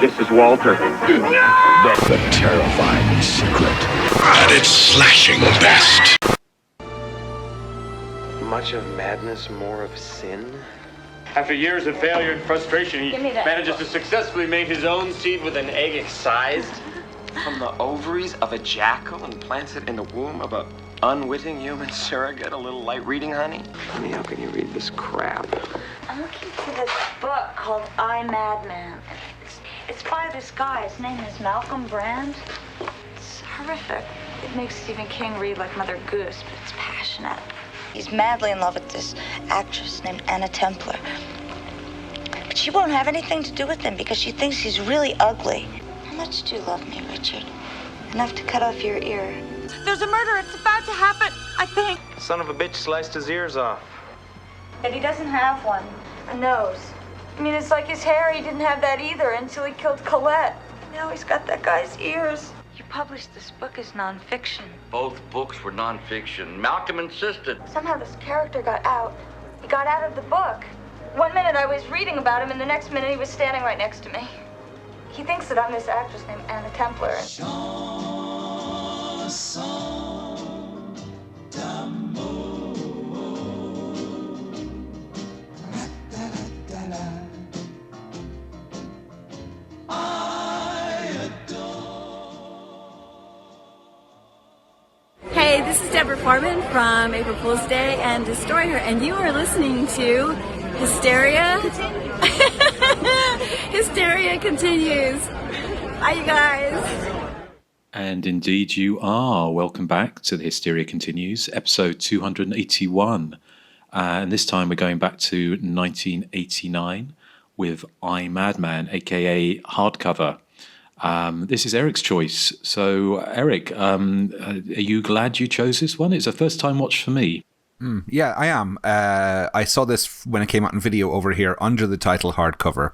This is Walter. The terrifying secret. At its slashing best. Much of madness, more of sin? After years of failure and frustration, he manages to successfully mate his own seed with an egg excised From the ovaries of a jackal and plants it in the womb of a unwitting human surrogate? A little light reading, honey? Honey, how can you read this crap? I'm looking for this book called Madman. It's by this guy. His name is Malcolm Brand. It's horrific. It makes Stephen King read like Mother Goose, but it's passionate. He's madly in love with this actress named Anna Templar. But she won't have anything to do with him because she thinks he's really ugly. How much do you love me, Richard? Enough to cut off your ear. There's a murder. It's about to happen, I think. Son of a bitch sliced his ears off. But he doesn't have one. A nose. I mean, it's like his hair. He didn't have that either until he killed Colette. Now he's got that guy's ears. You published this book as nonfiction. Both books were nonfiction. Malcolm insisted. Somehow this character got out. He got out of the book. One minute I was reading about him, and the next minute he was standing right next to me. He thinks that I'm this actress named Anna Templar. Hey, this is Deborah Foreman from April Fool's Day and Destroy Her, and you are listening to Hysteria. Hysteria continues. Hi, you guys. And indeed you are. Welcome back to the Hysteria Continues, episode 281. And this time we're going back to 1989 with Madman, aka hardcover. This is Erik's choice. So, Erik, are you glad you chose this one? It's a first-time watch for me. Yeah, I am. I saw this when it came out in video over here under the title hardcover,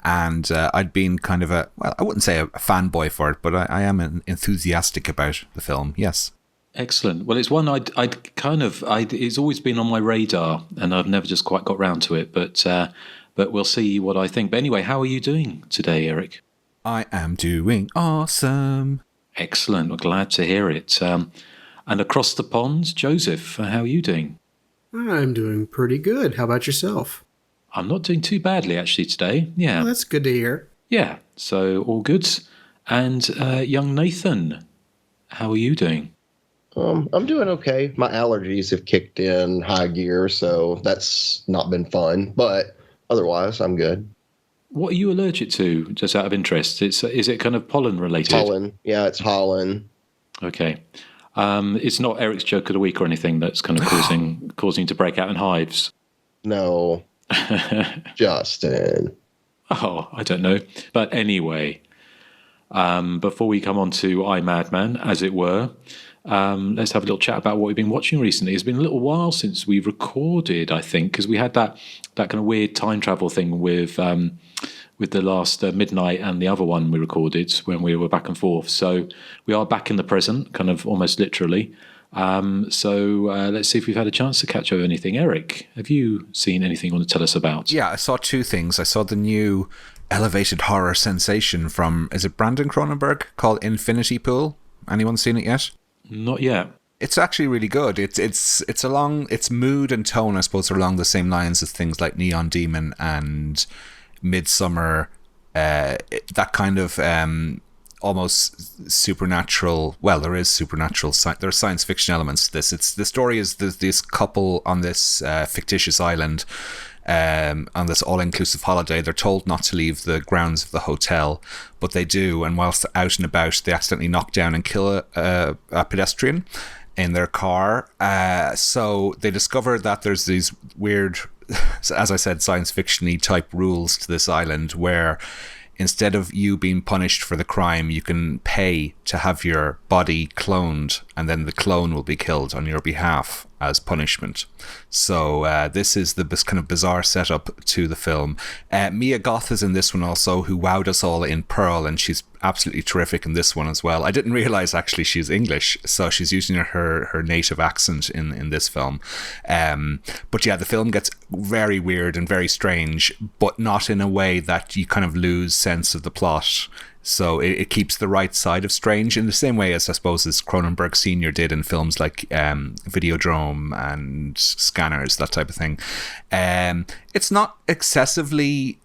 and I'd been kind of I wouldn't say a fanboy for it, but I am enthusiastic about the film, yes. Excellent. Well, it's one it's always been on my radar, and I've never just quite got round to it, but we'll see what I think. But anyway, how are you doing today, Erik? I am doing awesome. Excellent. We're glad to hear it. And across the pond, Joseph, how are you doing? I'm doing pretty good. How about yourself? I'm not doing too badly, actually, today. Yeah. Well, that's good to hear. Yeah, so all good. And young Nathan, how are you doing? I'm doing okay. My allergies have kicked in high gear, so that's not been fun. But otherwise, I'm good. What are you allergic to, just out of interest? Is it kind of pollen related? Pollen. Yeah, it's pollen. Okay. It's not Erik's joke of the week or anything that's kind of causing you to break out in hives? No. Justin. Oh, I don't know. But anyway, before we come on to Madman, as it were, let's have a little chat about what we've been watching recently. It's been a little while since we recorded, I think, because we had that kind of weird time travel thing with the last Midnight and the other one we recorded when we were back and forth. So we are back in the present, kind of almost literally. So let's see if we've had a chance to catch up with anything. Erik, have you seen anything you want to tell us about? Yeah, I saw two things. I saw the new elevated horror sensation from, is it Brandon Cronenberg, called Infinity Pool? Anyone seen it yet? Not yet. It's actually really good. It's along its mood and tone, I suppose, are along the same lines as things like Neon Demon and Midsummer. That kind of almost supernatural. Well, there is supernatural. There are science fiction elements to this. The story is this couple on this fictitious island. On this all-inclusive holiday, they're told not to leave the grounds of the hotel, but they do, and whilst they're out and about, they accidentally knock down and kill a pedestrian in their car. So they discover that there's these weird, as I said, science fiction-y type rules to this island where instead of you being punished for the crime, you can pay to have your body cloned, and then the clone will be killed on your behalf. as punishment. So this is this kind of bizarre setup to the film. Mia Goth is in this one also, who wowed us all in Pearl, and she's absolutely terrific in this one as well. I didn't realize actually she's English, so she's using her native accent in this film. But yeah, the film gets very weird and very strange, but not in a way that you kind of lose sense of the plot. So it keeps the right side of strange in the same way as I suppose as Cronenberg Sr. did in films like Videodrome and Scanners, that type of thing. It's not excessively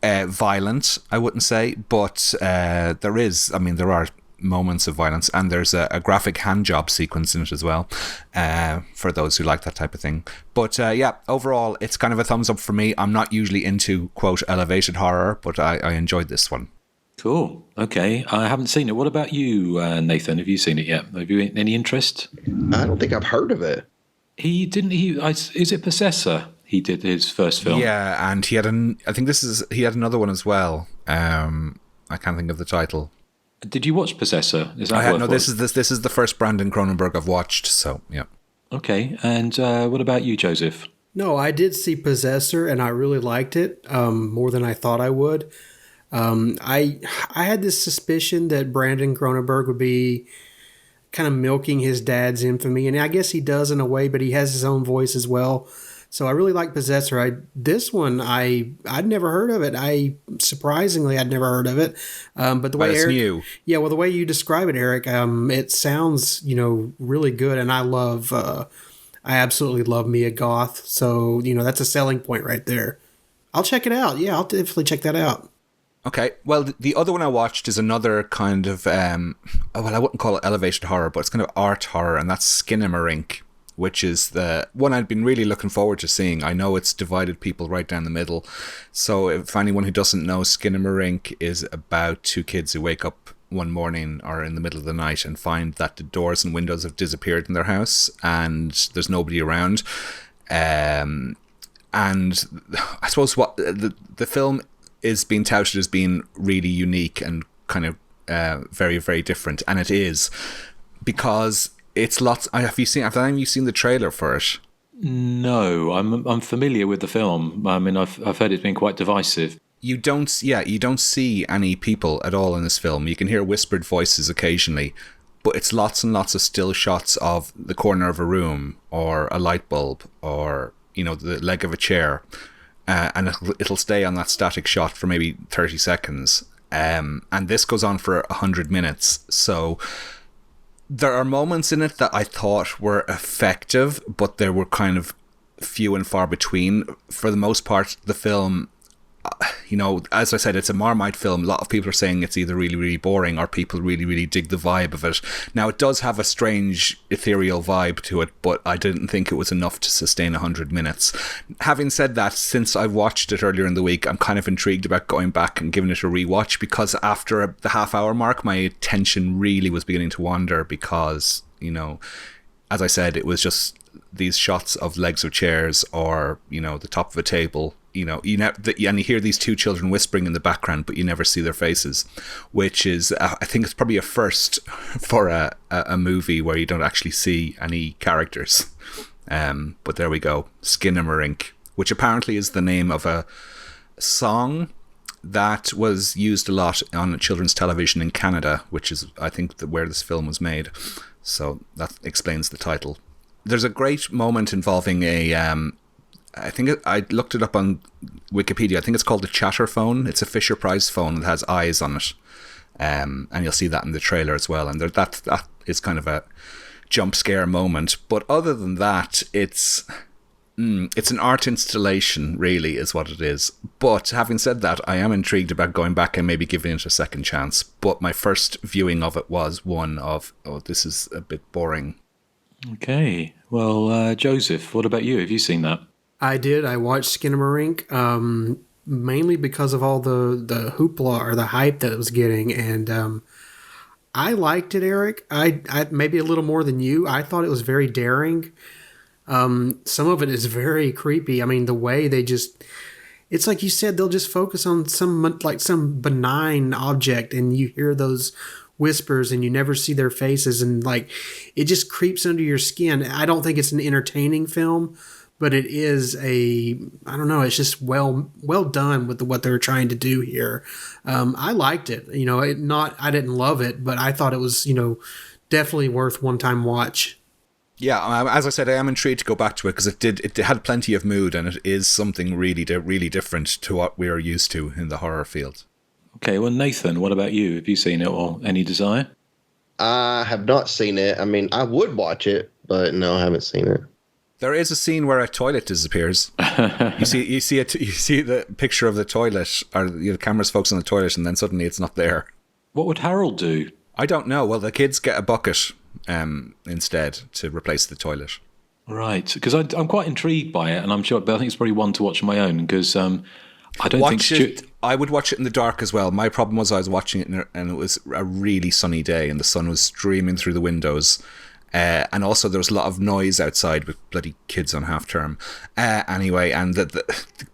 violent, I wouldn't say, but there are moments of violence, and there's a graphic hand job sequence in it as well, for those who like that type of thing. But yeah, overall, it's kind of a thumbs up for me. I'm not usually into, quote, elevated horror, but I enjoyed this one. Cool. Okay. I haven't seen it. What about you, Nathan? Have you seen it yet? Have you any interest? I don't think I've heard of it. Is it Possessor? He did his first film. Yeah, and he had he had another one as well. I can't think of the title. Did you watch Possessor? This is the first Brandon Cronenberg I've watched, so yeah. Okay. And what about you, Joseph? No, I did see Possessor, and I really liked it, more than I thought I would. I had this suspicion that Brandon Cronenberg would be kind of milking his dad's infamy, and I guess he does in a way, but he has his own voice as well. So I really like Possessor. I'd never heard of it. Surprisingly, I'd never heard of it. But the way it's Erik, new. Yeah, well, the way you describe it, Erik, it sounds really good, and I absolutely love Mia Goth. So that's a selling point right there. I'll check it out. Yeah, I'll definitely check that out. Okay, well, the other one I watched is another kind of, I wouldn't call it elevated horror, but it's kind of art horror, and that's Skinamarink, which is the one I'd been really looking forward to seeing. I know it's divided people right down the middle, so if anyone who doesn't know, Skinamarink is about two kids who wake up one morning or in the middle of the night and find that the doors and windows have disappeared in their house, and there's nobody around. And I suppose what the film is being touted as being really unique and kind of very, very different, and it is, because it's lots. Have you seen the trailer for it? No, I'm familiar with the film. I mean, I've heard it's been quite divisive. You don't see any people at all in this film. You can hear whispered voices occasionally, but it's lots and lots of still shots of the corner of a room or a light bulb or the leg of a chair. And it'll stay on that static shot for maybe 30 seconds. And this goes on for 100 minutes. So there are moments in it that I thought were effective, but they were kind of few and far between. For the most part, the film, as I said, it's a Marmite film. A lot of people are saying it's either really, really boring or people really, really dig the vibe of it. Now, it does have a strange, ethereal vibe to it, but I didn't think it was enough to sustain 100 minutes. Having said that, since I watched it earlier in the week, I'm kind of intrigued about going back and giving it a rewatch, because after the half-hour mark, my attention really was beginning to wander because, as I said, it was just these shots of legs of chairs or, the top of a table. And you hear these two children whispering in the background, but you never see their faces, which is, I think it's probably a first for a movie where you don't actually see any characters. But there we go. Skinamarink, which apparently is the name of a song that was used a lot on children's television in Canada, which is, I think, where this film was made. So that explains the title. There's a great moment involving I think I looked it up on Wikipedia. I think it's called the Chatter phone. It's a Fisher Price phone that has eyes on it. And you'll see that in the trailer as well. And that is kind of a jump scare moment. But other than that, it's an art installation, really, is what it is. But having said that, I am intrigued about going back and maybe giving it a second chance. But my first viewing of it was one of, this is a bit boring. Okay. Well, Joseph, what about you? Have you seen that? I did. I watched Skinamarink, mainly because of all the hoopla or the hype that it was getting, and I liked it, Erik. I maybe a little more than you. I thought it was very daring. Some of it is very creepy. I mean, the way they it's like you said, they'll just focus on some benign object, and you hear those whispers and you never see their faces, and like it just creeps under your skin. I don't think it's an entertaining film, but it is I don't know, it's just well done with what they're trying to do here. I liked it. I didn't love it, but I thought it was, definitely worth one-time watch. Yeah, as I said, I am intrigued to go back to it because it had plenty of mood, and it is something really different to what we're used to in the horror field. Okay, well, Nathan, what about you? Have you seen it or any desire? I have not seen it. I mean, I would watch it, but no, I haven't seen it. There is a scene where a toilet disappears. You see the picture of the toilet, or the camera's focused on the toilet, and then suddenly it's not there. What would Harold do? I don't know. Well, the kids get a bucket instead to replace the toilet. Right, because I'm quite intrigued by it, and I'm sure, but I think it's probably one to watch on my own because I don't think I would watch it in the dark as well. My problem was I was watching it and it was a really sunny day and the sun was streaming through the windows. And also there was a lot of noise outside with bloody kids on half term. Anyway, and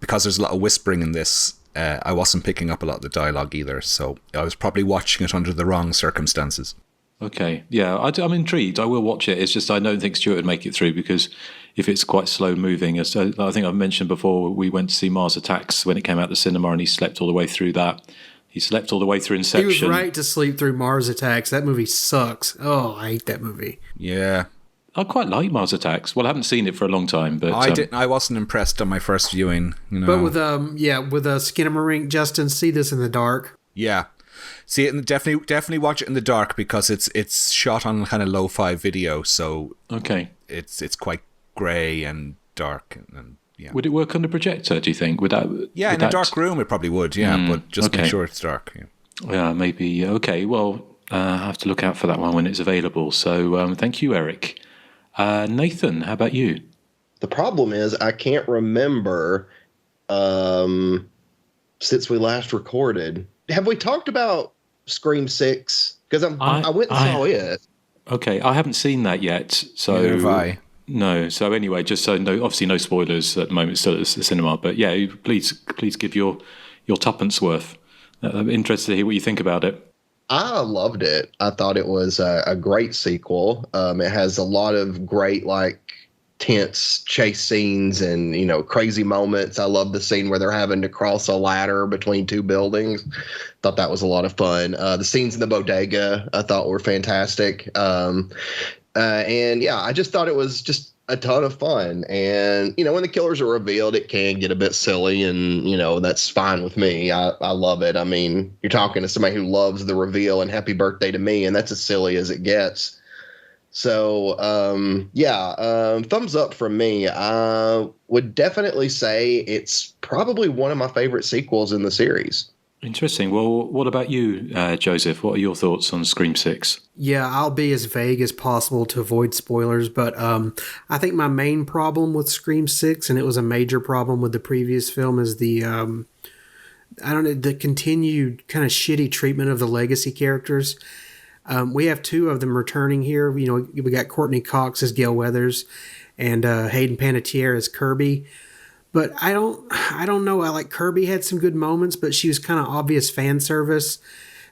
because there's a lot of whispering in this, I wasn't picking up a lot of the dialogue either. So I was probably watching it under the wrong circumstances. Okay, yeah, I'm intrigued. I will watch it. It's just I don't think Stuart would make it through because if it's quite slow moving, I think I've mentioned before, we went to see Mars Attacks when it came out the cinema and he slept all the way through that. He slept all the way through Inception. He was right to sleep through Mars Attacks. That movie sucks. Oh, I hate that movie. Yeah. I quite like Mars Attacks. Well, I haven't seen it for a long time, but I wasn't impressed on my first viewing. But with Skinamarink, Justin, see this in the dark. Yeah. See it, and definitely watch it in the dark because it's shot on kind of lo-fi video, so okay, it's quite grey and dark and yeah. Would it work on the projector? Do you think? Would that? Yeah, in a dark room it probably would. Yeah, but just make sure it's dark. Yeah, maybe. Okay, well, I have to look out for that one when it's available. So thank you, Erik. Nathan, how about you? The problem is I can't remember since we last recorded. Have we talked about Scream 6? Because I went and saw it. Okay, I haven't seen that yet. So neither have I. No. So anyway, just so obviously no spoilers at the moment. It's still at the cinema, but yeah, please give your tuppence worth. I'm interested to hear what you think about it. I loved it. I thought it was a great sequel. It has a lot of great tense chase scenes and crazy moments. I love the scene where they're having to cross a ladder between two buildings. Thought that was a lot of fun. The scenes in the bodega I thought were fantastic. And yeah, I just thought it was just a ton of fun. And when the killers are revealed, it can get a bit silly, and that's fine with me. I love it. I mean, you're talking to somebody who loves the reveal and Happy Birthday to Me, and that's as silly as it gets. So, thumbs up from me. I would definitely say it's probably one of my favorite sequels in the series. Interesting. Well, what about you, Joseph? What are your thoughts on Scream 6? Yeah, I'll be as vague as possible to avoid spoilers, but I think my main problem with Scream 6, and it was a major problem with the previous film, is the continued kind of shitty treatment of the legacy characters. We have two of them returning here. We got Courtney Cox as Gail Weathers and Hayden Panettiere as Kirby. But I don't know. Kirby had some good moments, but she was kind of obvious fan service.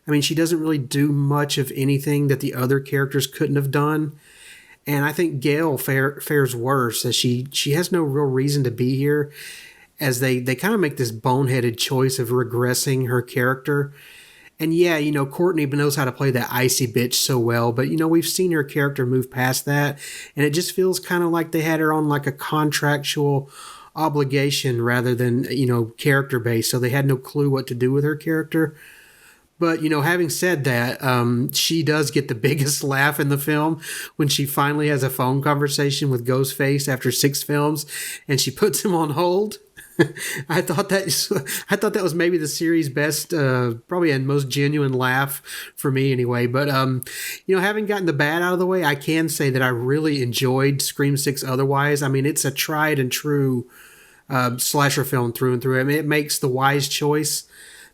I mean, she doesn't really do much of anything that the other characters couldn't have done. And I think Gail fares worse, as she has no real reason to be here, as they kind of make this boneheaded choice of regressing her character. And yeah, Courtney knows how to play that icy bitch so well, but we've seen her character move past that, and it just feels kind of like they had her on a contractual obligation rather than character based, so they had no clue what to do with her character. But having said that, she does get the biggest laugh in the film when she finally has a phone conversation with Ghostface after 6 films and she puts him on hold. I thought that was maybe the series' best, probably and most genuine laugh for me anyway. But having gotten the bad out of the way, I can say that I really enjoyed Scream 6 otherwise. I mean, it's a tried and true slasher film through and through. I mean, it makes the wise choice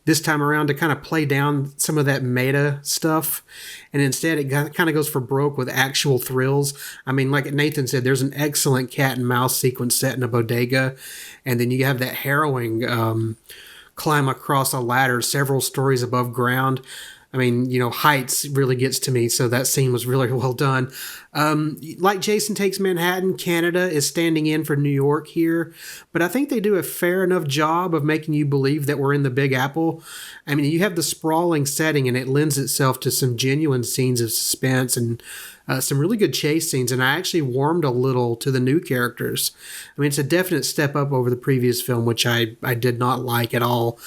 this time around to kind of play down some of that meta stuff, and instead it kind of goes for broke with actual thrills. I mean, like Nathan said, there's an excellent cat and mouse sequence set in a bodega, and then you have that harrowing climb across a ladder several stories above ground. I mean, heights really gets to me, so that scene was really well done. Like Jason Takes Manhattan, Canada is standing in for New York here, but I think they do a fair enough job of making you believe that we're in the Big Apple. I mean, you have the sprawling setting, and it lends itself to some genuine scenes of suspense and some really good chase scenes, and I actually warmed a little to the new characters. I mean, it's a definite step up over the previous film, which I did not like at all.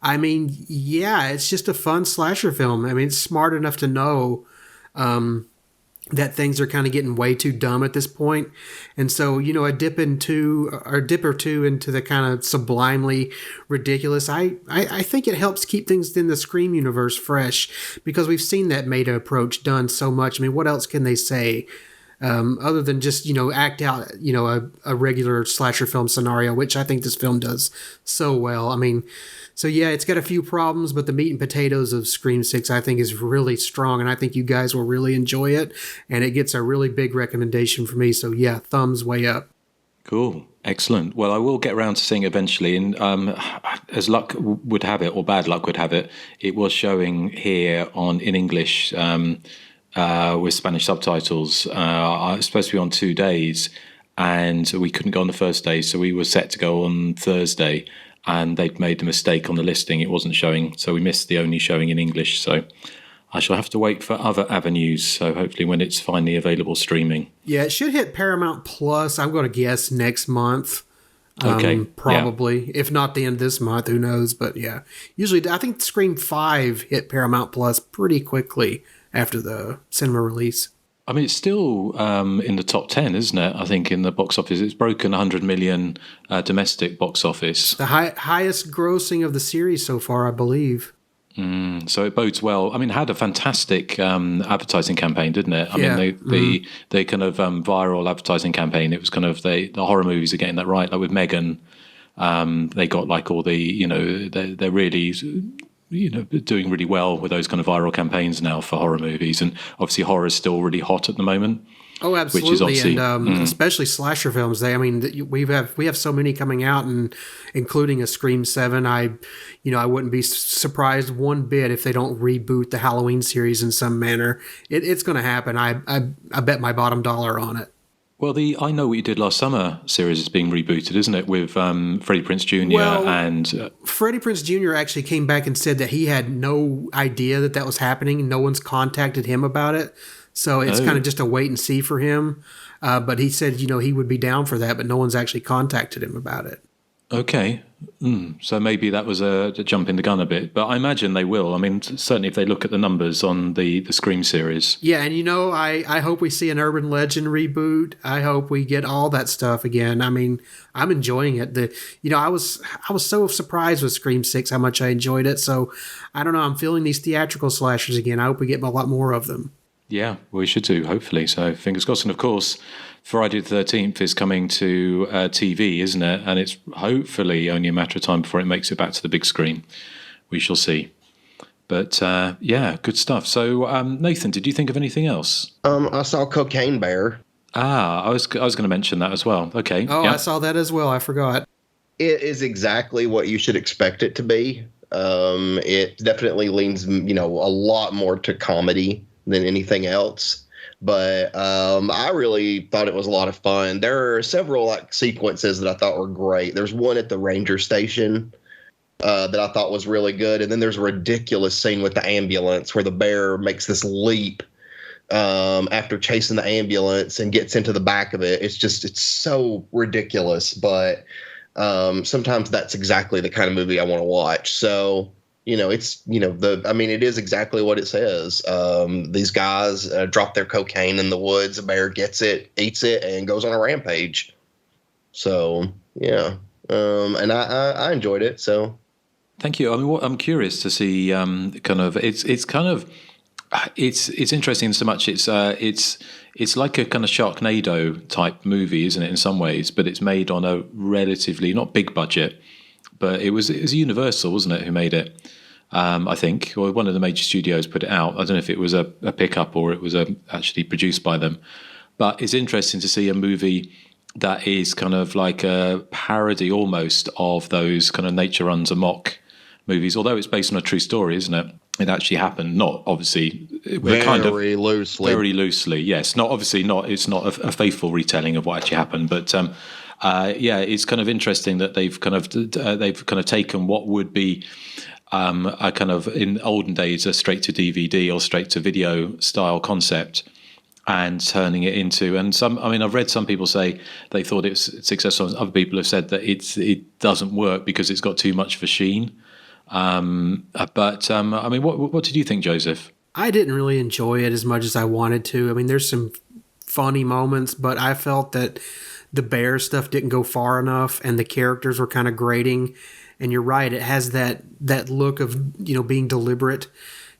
I mean, yeah, it's just a fun slasher film. I mean, it's smart enough to know that things are kind of getting way too dumb at this point. And so, a dip or two into the kind of sublimely ridiculous, I think it helps keep things in the Scream universe fresh, because we've seen that meta approach done so much. I mean, what else can they say? Other than just, act out, a regular slasher film scenario, which I think this film does so well. I mean, so yeah, it's got a few problems, but the meat and potatoes of Scream 6, I think, is really strong, and I think you guys will really enjoy it, and it gets a really big recommendation for me. So yeah, thumbs way up. Cool. Excellent. Well, I will get around to seeing it eventually, and as luck would have it, or bad luck would have it, it was showing here in English with Spanish subtitles. It's supposed to be on 2 days, and we couldn't go on the first day, so we were set to go on Thursday, and they'd made a mistake on the listing. It wasn't showing, so we missed the only showing in English. So I shall have to wait for other avenues, so hopefully when it's finally available streaming. Yeah, it should hit Paramount Plus, I'm going to guess, next month. Okay. Probably. Yeah. If not the end of this month, who knows? But yeah, usually I think Scream 5 hit Paramount Plus pretty quickly after the cinema release. I mean, it's still in the top 10, isn't it? I think in the box office. It's broken 100 million domestic box office. The highest grossing of the series so far, I believe. So it bodes well. I mean, it had a fantastic advertising campaign, didn't it? I mean, they kind of viral advertising campaign. It was kind of the horror movies are getting that right. Like with Megan, they got like all the, they're really, doing really well with those kind of viral campaigns now for horror movies. And obviously horror is still really hot at the moment. Oh, absolutely, which is and especially slasher films. We have so many coming out, and including a Scream 7. I wouldn't be surprised one bit if they don't reboot the Halloween series in some manner. It's going to happen. I bet my bottom dollar on it. Well, the I Know What You Did Last Summer series is being rebooted, isn't it, with Freddie Prinze Jr. and... Freddie Prinze Jr. actually came back and said that he had no idea that was happening. No one's contacted him about it. So it's kind of just a wait and see for him. But he said, he would be down for that, but no one's actually contacted him about it. Okay. So maybe that was a jump in the gun a bit, but I imagine they will. I mean, certainly if they look at the numbers on the Scream series. Yeah, and I hope we see an Urban Legend reboot. I hope we get all that stuff again. I mean, I'm enjoying it. I was so surprised with Scream 6 how much I enjoyed it. So I don't know. I'm feeling these theatrical slashers again. I hope we get a lot more of them. Yeah, we should do, hopefully. So fingers crossed. And of course, Friday the 13th is coming to TV, isn't it? And it's hopefully only a matter of time before it makes it back to the big screen. We shall see. But yeah, good stuff. So Nathan, did you think of anything else? I saw Cocaine Bear. I was going to mention that as well. Okay. Oh, yeah. I saw that as well. I forgot. It is exactly what you should expect it to be. It definitely leans, a lot more to comedy than anything else. But I really thought it was a lot of fun. There are several sequences that I thought were great. There's one at the ranger station that I thought was really good. And then there's a ridiculous scene with the ambulance where the bear makes this leap after chasing the ambulance and gets into the back of it. It's so ridiculous. But sometimes that's exactly the kind of movie I want to watch. So, it is exactly what it says. These guys drop their cocaine in the woods. A bear gets it, eats it, and goes on a rampage. So, yeah. And I enjoyed it. So, thank you. I mean, I'm curious to see it's interesting so much. It's like a kind of Sharknado type movie, isn't it? In some ways, but it's made on a relatively not big budget. But it was Universal, wasn't it, who made it? I think, or one of the major studios put it out. I don't know if it was a pickup or it was actually produced by them. But it's interesting to see a movie that is kind of like a parody almost of those kind of Nature Runs Amok movies, although it's based on a true story, isn't it? it actually happened. Not obviously, Very loosely. Very loosely, yes. Not obviously not. It's not a faithful retelling of what actually happened, but it's kind of interesting that they've kind of taken what would be a kind of in olden days a straight to DVD or straight to video style concept, and turning it into, and I've read some people say they thought it's successful. Other people have said that it doesn't work because it's got too much of a sheen. What did you think, Joseph? I didn't really enjoy it as much as I wanted to. I mean, there's some funny moments, but I felt that the bear stuff didn't go far enough, and the characters were kind of grating. And you're right, it has that look of, being deliberate,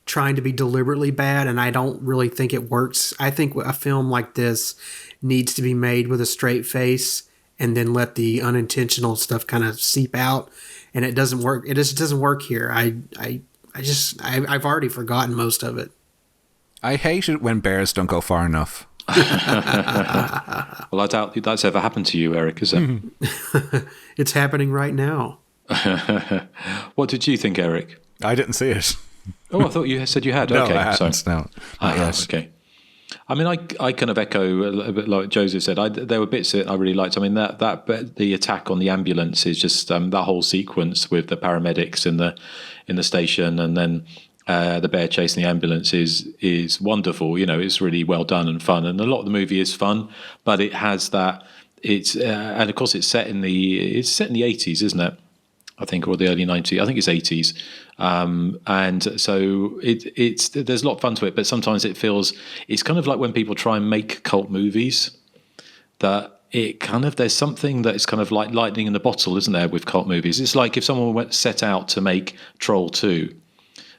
trying to be deliberately bad, and I don't really think it works. I think a film like this needs to be made with a straight face and then let the unintentional stuff kind of seep out. And it doesn't work. It just doesn't work here. I've already forgotten most of it. I hate it when bears don't go far enough. Well, I doubt that's ever happened to you, Erik, is it? It's happening right now. What did you think, Erik? I didn't see it. Oh, I thought you said you had. No, okay, I hadn't. No. Yes. Okay. I mean, I kind of echo a little bit like Joseph said. There were bits that I really liked. I mean, that the attack on the ambulance is just that whole sequence with the paramedics in the station, and then the bear chasing the ambulance is wonderful. It's really well done and fun, and a lot of the movie is fun, but it has that. And of course it's set in the 80s, isn't it? I think, or the early 90s. I think it's 80s. And so there's a lot of fun to it, but sometimes it feels, it's kind of like when people try and make cult movies, that there's something that is kind of like lightning in the bottle, isn't there, with cult movies? It's like if someone set out to make Troll 2,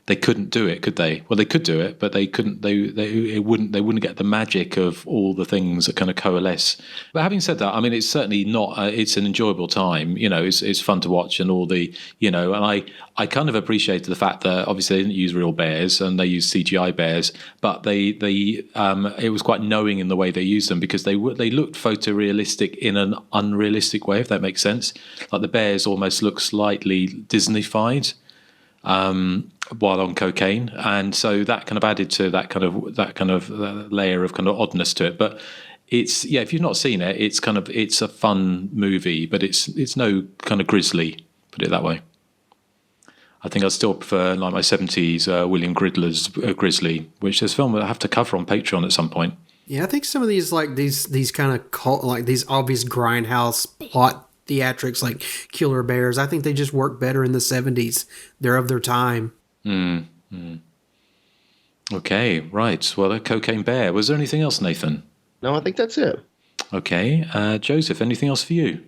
they couldn't do it, could they? Well, they could do it, but they couldn't. They wouldn't get the magic of all the things that kind of coalesce. But having said that, I mean, it's certainly not. It's an enjoyable time. It's fun to watch, and all the and I kind of appreciated the fact that obviously they didn't use real bears and they used CGI bears, but it was quite knowing in the way they used them, because they looked photorealistic in an unrealistic way, if that makes sense. Like the bears almost look slightly Disney-fied. While on cocaine, and so that kind of added to that kind of layer of kind of oddness to it. But it's if you've not seen it, it's a fun movie, but it's no kind of grisly, put it that way. I think I still prefer like my 70s William Gridler's Grizzly, which is a film that I have to cover on Patreon at some point. Yeah, I think some of these these kind of cult, like these obvious grindhouse plot theatrics like Killer Bears, I think they just work better in the 70s. They're of their time. Okay, right. Well, a cocaine bear. Was there anything else, Nathan? No, I think that's it. Okay. Joseph, anything else for you?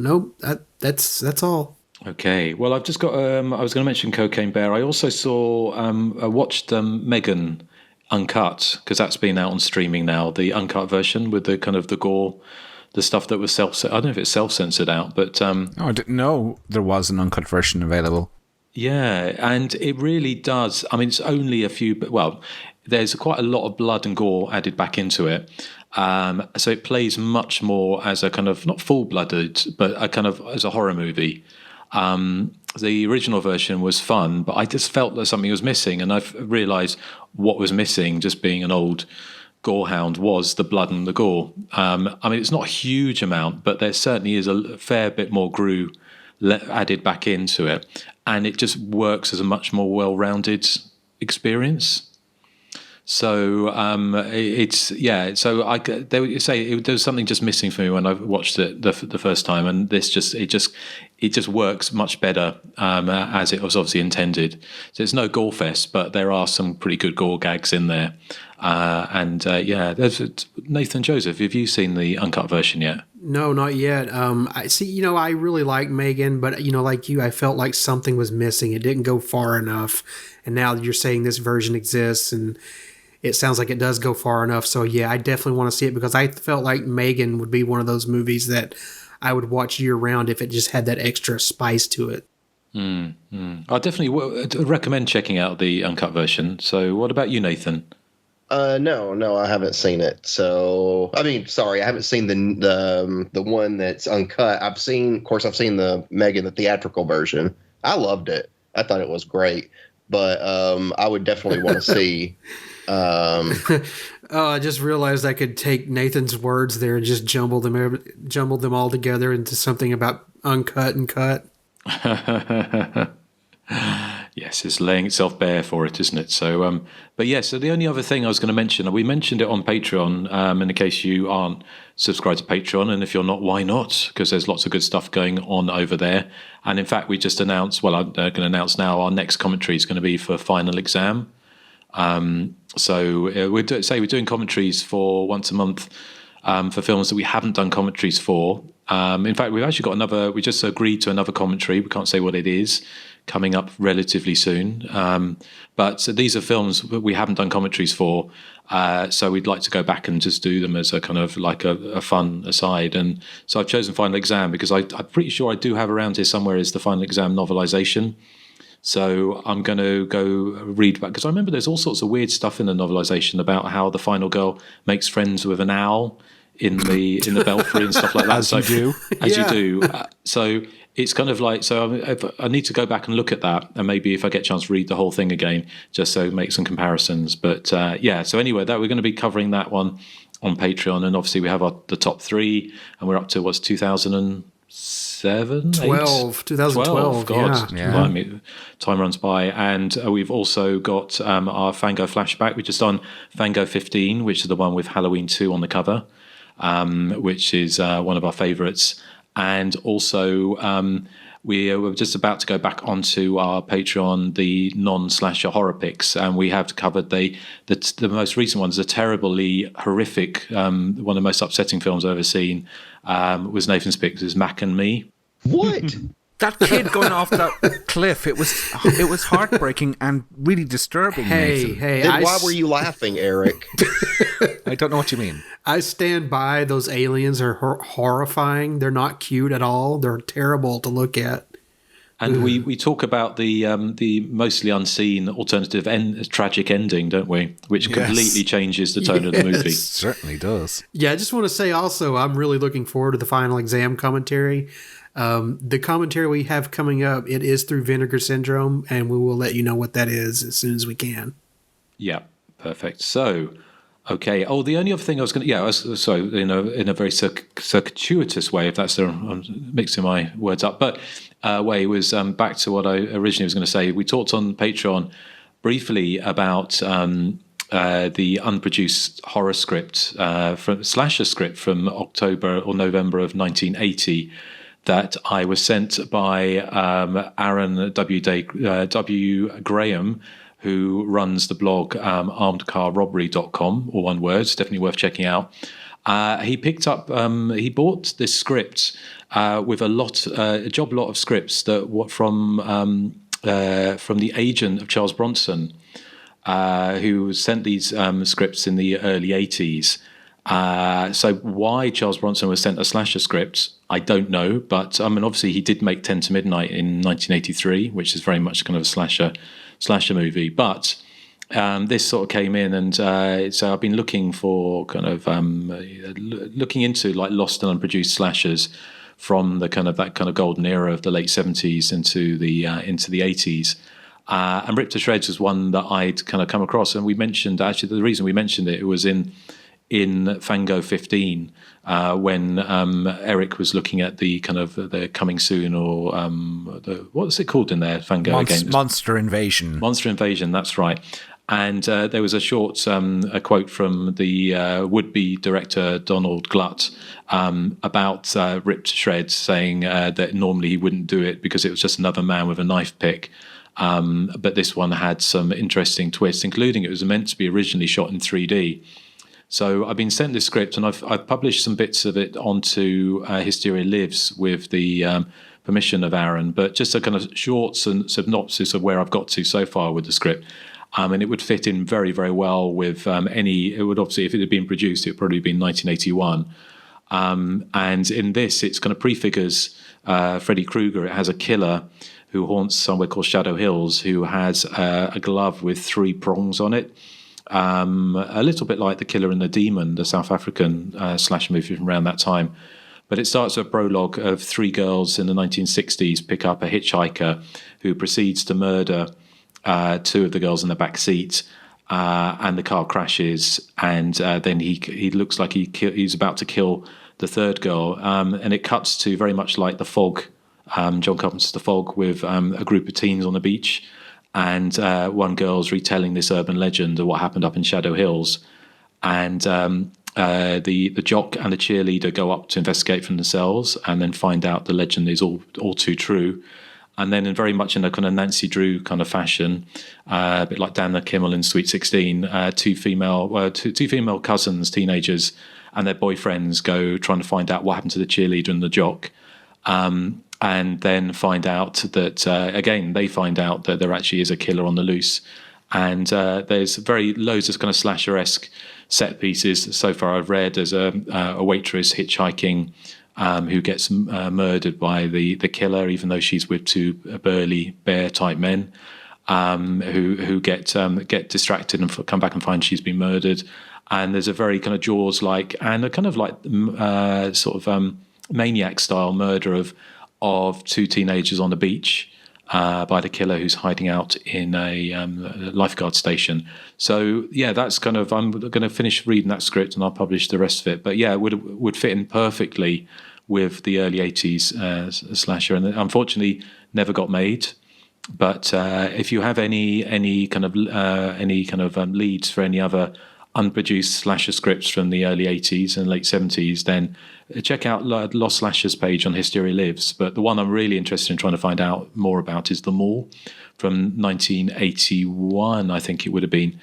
Nope. That's all. Okay. Well, I've just got. I was going to mention Cocaine Bear. I also I watched Megan Uncut, because that's been out on streaming now. The uncut version with the kind of the gore, the stuff that was I don't know if it's self-censored out, but I didn't know there was an uncut version available. Yeah, and it really does. I mean, it's only a few, but well, there's quite a lot of blood and gore added back into it. So it plays much more as a kind of not full-blooded, but a kind of as a horror movie. The original version was fun, but I just felt that something was missing, and I've realised what was missing, just being an old gorehound, was the blood and the gore. I mean, it's not a huge amount, but there certainly is a fair bit more grue added back into it, and it just works as a much more well-rounded experience. So So they would say there was something just missing for me when I watched it the first time, and it just works much better as it was obviously intended. So it's no gore fest, but there are some pretty good gore gags in there. There's Nathan, Joseph. Have you seen the uncut version yet? No, not yet. I see. I really like Megan, but like you, I felt like something was missing. It didn't go far enough. And now you're saying this version exists, and it sounds like it does go far enough. So yeah, I definitely want to see it, because I felt like Megan would be one of those movies that I would watch year round if it just had that extra spice to it. I definitely recommend checking out the uncut version. So what about you, Nathan? No, I haven't seen it. So, I mean, sorry, I haven't seen the one that's uncut. I've seen the Megan, the theatrical version. I loved it. I thought it was great. But I would definitely want to see. I just realized I could take Nathan's words there and just jumble them all together into something about uncut and cut. Yes, it's laying itself bare for it, isn't it? So, but yeah, so the only other thing I was going to mention, we mentioned it on Patreon, in case you aren't subscribed to Patreon, and if you're not, why not? Because there's lots of good stuff going on over there. And in fact, we just announced, well, I'm going to announce now, our next commentary is going to be for Final Exam. So we're doing commentaries for once a month for films that we haven't done commentaries for. In fact, we've actually got we just agreed to another commentary. We can't say what it is, coming up relatively soon. But these are films that we haven't done commentaries for. So we'd like to go back and just do them as a kind of like a fun aside. And so I've chosen Final Exam because I'm pretty sure I do have around here somewhere is the Final Exam novelization. So I'm going to go read back, because I remember there's all sorts of weird stuff in the novelization about how the final girl makes friends with an owl in the belfry and stuff like that. As you do. As you do. So it's kind of like, so I need to go back and look at that, and maybe if I get a chance to read the whole thing again, just so make some comparisons. But so anyway, that we're going to be covering that one on Patreon, and obviously we have the top 3, and we're up to 2012. 2012. God, Yeah. Time runs by. And we've also got our Fango flashback. We've just done Fango 15, which is the one with Halloween 2 on the cover, which is one of our favourites. And also we're just about to go back onto our Patreon, the non-slasher horror picks, and we have covered the most recent ones, a terribly horrific, one of the most upsetting films I've ever seen, was Nathan's picks, is Mac and Me. What? That kid going off that cliff, it was heartbreaking and really disturbing, Nathan. Then why were you laughing, Eric? I don't know what you mean. I stand by, those aliens are horrifying. They're not cute at all. They're terrible to look at. And we talk about the mostly unseen alternative tragic ending, don't we? Which completely changes the tone of the movie. It certainly does. Yeah, I just want to say also, I'm really looking forward to the Final Exam commentary. The commentary we have coming up, it is through Vinegar Syndrome, and we will let you know what that is as soon as we can. Yeah, perfect. So, okay. Oh, the only other thing I was going to, in a very circuitous way, if that's I'm mixing my words up, but way was back to what I originally was going to say. We talked on Patreon briefly about the unproduced horror script, slasher script from October or November of 1980. That I was sent by Aaron W. Graham, who runs the blog armedcarrobbery.com, all one word. It's definitely worth checking out. He picked up, he bought this script with a job lot of scripts that from the agent of Charles Bronson, who sent these scripts in the early 80s. So why Charles Bronson was sent a slasher script, I don't know. But obviously he did make 10 to Midnight in 1983, which is very much kind of a slasher movie. But this sort of came in, and so I've been looking for kind of looking into like lost and unproduced slashers from that kind of golden era of the late 70s into the 80s. And Ripped to Shreds was one that I'd kind of come across, and we mentioned, actually the reason we mentioned it was in Fango 15, when Erik was looking at the kind of the coming soon, or what's it called in there? Fango again. Monster Invasion. Monster Invasion, that's right. And there was a short a quote from the would-be director Donald Glutt about Ripped to Shreds, saying that normally he wouldn't do it because it was just another man with a knife pick. But this one had some interesting twists, including it was meant to be originally shot in 3D. So I've been sent this script, and I've published some bits of it onto Hysteria Lives with the permission of Aaron, but just a kind of short synopsis of where I've got to so far with the script. And it would fit in very, very well with it would obviously, if it had been produced, it would probably been 1981. And in this, it's kind of prefigures Freddy Krueger. It has a killer who haunts somewhere called Shadow Hills, who has a glove with 3 prongs on it. A little bit like The Killer and the Demon, the South African slash movie from around that time. But it starts with a prologue of three girls in the 1960s pick up a hitchhiker who proceeds to murder two of the girls in the back seat, and the car crashes, and then he looks like he's about to kill the third girl, and it cuts to very much like The Fog, John Carpenter's The Fog, with a group of teens on the beach, and one girl's retelling this urban legend of what happened up in Shadow Hills, and the jock and the cheerleader go up to investigate for themselves, and then find out the legend is all too true. And then, in very much in a kind of Nancy Drew kind of fashion, a bit like Dan Kimmel in Sweet 16, two female cousins, teenagers, and their boyfriends go trying to find out what happened to the cheerleader and the jock, and then find out that again they find out that there actually is a killer on the loose. And there's loads of kind of slasher-esque set pieces. So far I've read there's a waitress hitchhiking who gets murdered by the killer, even though she's with two burly bear-type men who get distracted and come back and find she's been murdered. And there's a very kind of Jaws-like and a kind of like maniac-style murder of two teenagers on the beach. By the killer who's hiding out in a lifeguard station. So yeah, that's kind of, I'm going to finish reading that script and I'll publish the rest of it. But yeah, it would fit in perfectly with the early 80s slasher, and unfortunately never got made. But if you have any kind of leads for any other unproduced slasher scripts from the early 80s and late 70s, then check out Lost Slashers page on Hysteria Lives. But the one I'm really interested in trying to find out more about is The Mall from 1981, I think it would have been,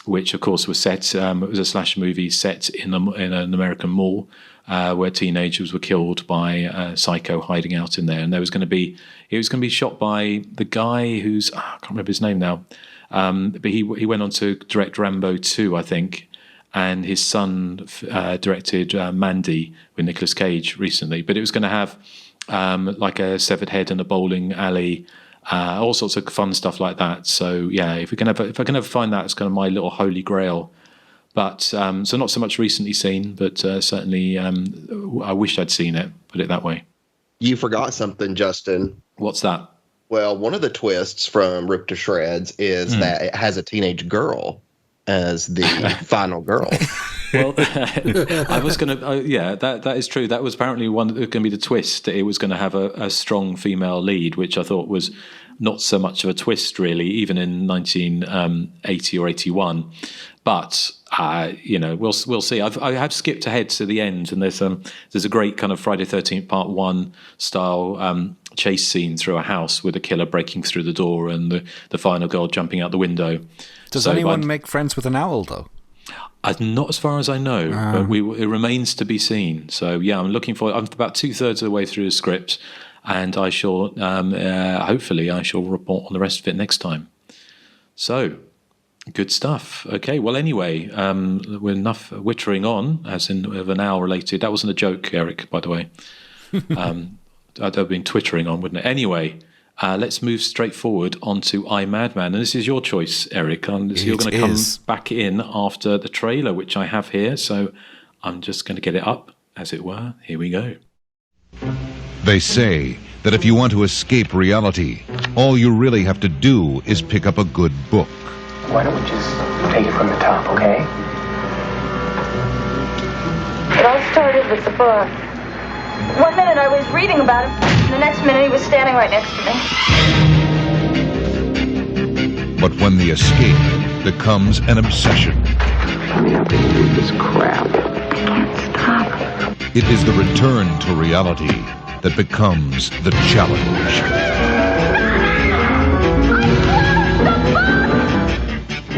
which of course was set, it was a slasher movie set in an American mall where teenagers were killed by a psycho hiding out in there. And it was going to be shot by the guy who's, I can't remember his name now, but he went on to direct Rambo 2, I think, and his son directed Mandy with Nicolas Cage recently. But it was going to have like a severed head in a bowling alley, all sorts of fun stuff like that. So yeah, if I can ever find that, it's kind of my little holy grail. But so not so much recently seen, but certainly I wish I'd seen it. Put it that way. You forgot something, Justin. What's that? Well, one of the twists from Ripped to Shreds is that it has a teenage girl as the final girl. Well, I was going to, yeah, that is true. That was apparently going to be the twist. It was going to have a strong female lead, which I thought was not so much of a twist, really, even in 1980 or 81. But we'll see. I have skipped ahead to the end, and there's a great kind of Friday 13th Part 1 style chase scene through a house with a killer breaking through the door and the final girl jumping out the window. Does anyone make friends with an owl, though? Not as far as I know, but it remains to be seen. So yeah, I'm looking for. I'm about 2/3 of the way through the script, and I shall hopefully I shall report on the rest of it next time. So. Good stuff. Okay, well, anyway, we're enough wittering on, as in of an owl related. That wasn't a joke, Erik, by the way. I'd have been twittering on, wouldn't it? Anyway, let's move straight forward onto I, Madman. And this is your choice, Erik. So you're going to come back in after the trailer, which I have here. So I'm just going to get it up, as it were. Here we go. They say that if you want to escape reality, all you really have to do is pick up a good book. Why don't we just take it from the top, okay? It all started with the book. One minute I was reading about him, and the next minute he was standing right next to me. But when the escape becomes an obsession, I mean, how can you read this crap? I can't stop. it is the return to reality that becomes the challenge.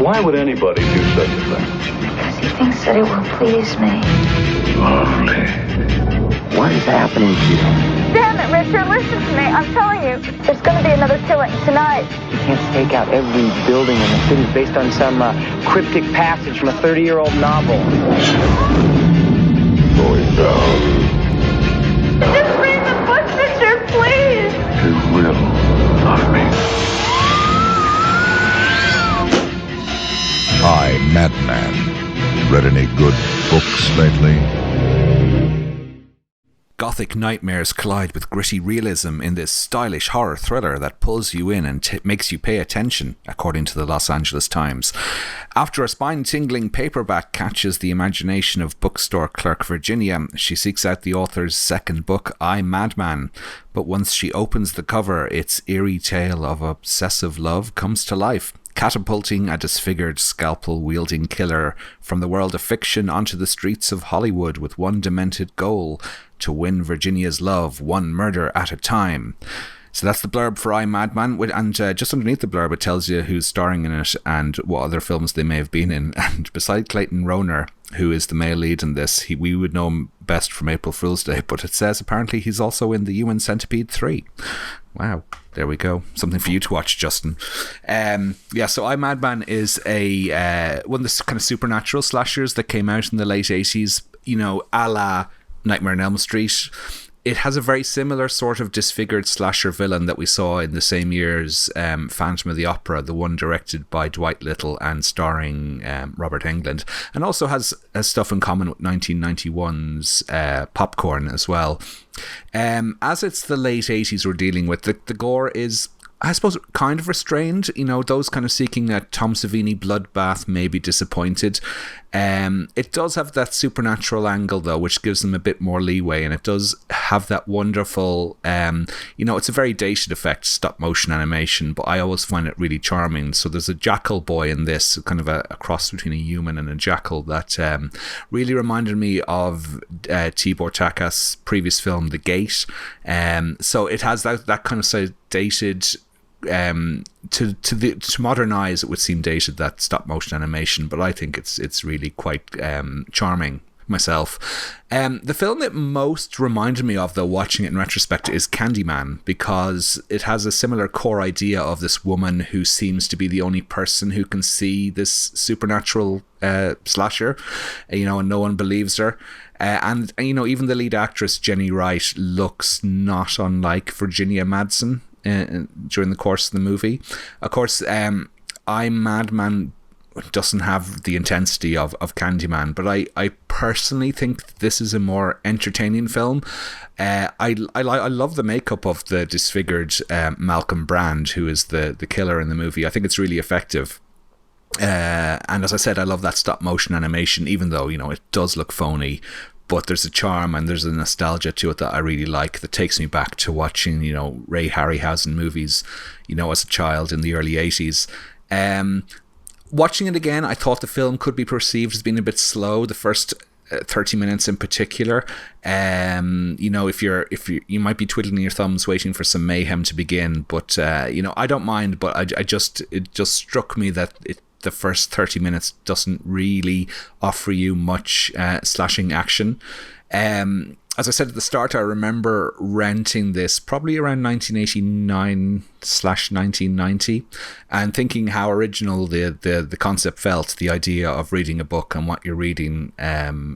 Why would anybody do such a thing? Because he thinks that it will please me. Lovely. What is happening to you? Damn it, Richard, listen to me. I'm telling you, there's going to be another killing tonight. You can't stake out every building in the city based on some cryptic passage from a 30-year-old novel. Going down. Just read the book, Richard, please. You will love me. I, Madman. Read any good books lately? Gothic nightmares collide with gritty realism in this stylish horror thriller that pulls you in and makes you pay attention, according to the Los Angeles Times. After a spine-tingling paperback catches the imagination of bookstore clerk Virginia, she seeks out the author's second book, I, Madman. But once she opens the cover, its eerie tale of obsessive love comes to life, catapulting a disfigured, scalpel-wielding killer from the world of fiction onto the streets of Hollywood with one demented goal: to win Virginia's love, one murder at a time. So that's the blurb for I, Madman, and just underneath the blurb it tells you who's starring in it and what other films they may have been in. And beside Clayton Rohner, who is the male lead in this, we would know him best from April Fool's Day, but it says apparently he's also in the Human Centipede 3. Wow, there we go. Something for you to watch, Justin. So I, Madman is one of the kind of supernatural slashers that came out in the late 80s, a la Nightmare on Elm Street. It has a very similar sort of disfigured slasher villain that we saw in the same year's Phantom of the Opera, the one directed by Dwight Little and starring Robert Englund, and also has stuff in common with 1991's Popcorn as well. As it's the late 80s we're dealing with, the gore is, I suppose, kind of restrained. Those kind of seeking a Tom Savini bloodbath may be disappointed. It does have that supernatural angle, though, which gives them a bit more leeway, and it does have that wonderful, it's a very dated effect, stop motion animation, but I always find it really charming. So there's a jackal boy in this, kind of a cross between a human and a jackal, that really reminded me of Tibor Taka's previous film, The Gate. So it has that kind of dated, to modernize it would seem dated, that stop motion animation, but I think it's really quite charming myself. The film that most reminded me of, though, watching it in retrospect, is Candyman, because it has a similar core idea of this woman who seems to be the only person who can see this supernatural slasher, and no one believes her. And even the lead actress, Jenny Wright, looks not unlike Virginia Madsen during the course of the movie. Of course, I, Madman doesn't have the intensity of Candyman, but I personally think this is a more entertaining film. I love the makeup of the disfigured Malcolm Brand, who is the killer in the movie. I think it's really effective. And as I said, I love that stop motion animation, even though, it does look phony. But there's a charm and there's a nostalgia to it that I really like, that takes me back to watching, Ray Harryhausen movies, as a child in the early 80s. Watching it again, I thought the film could be perceived as being a bit slow, the first 30 minutes in particular. If you might be twiddling your thumbs waiting for some mayhem to begin, but I don't mind, but it just struck me that the first 30 minutes doesn't really offer you much slashing action. As I said at the start, I remember renting this probably around 1989/1990 and thinking how original the concept felt, the idea of reading a book and what you're reading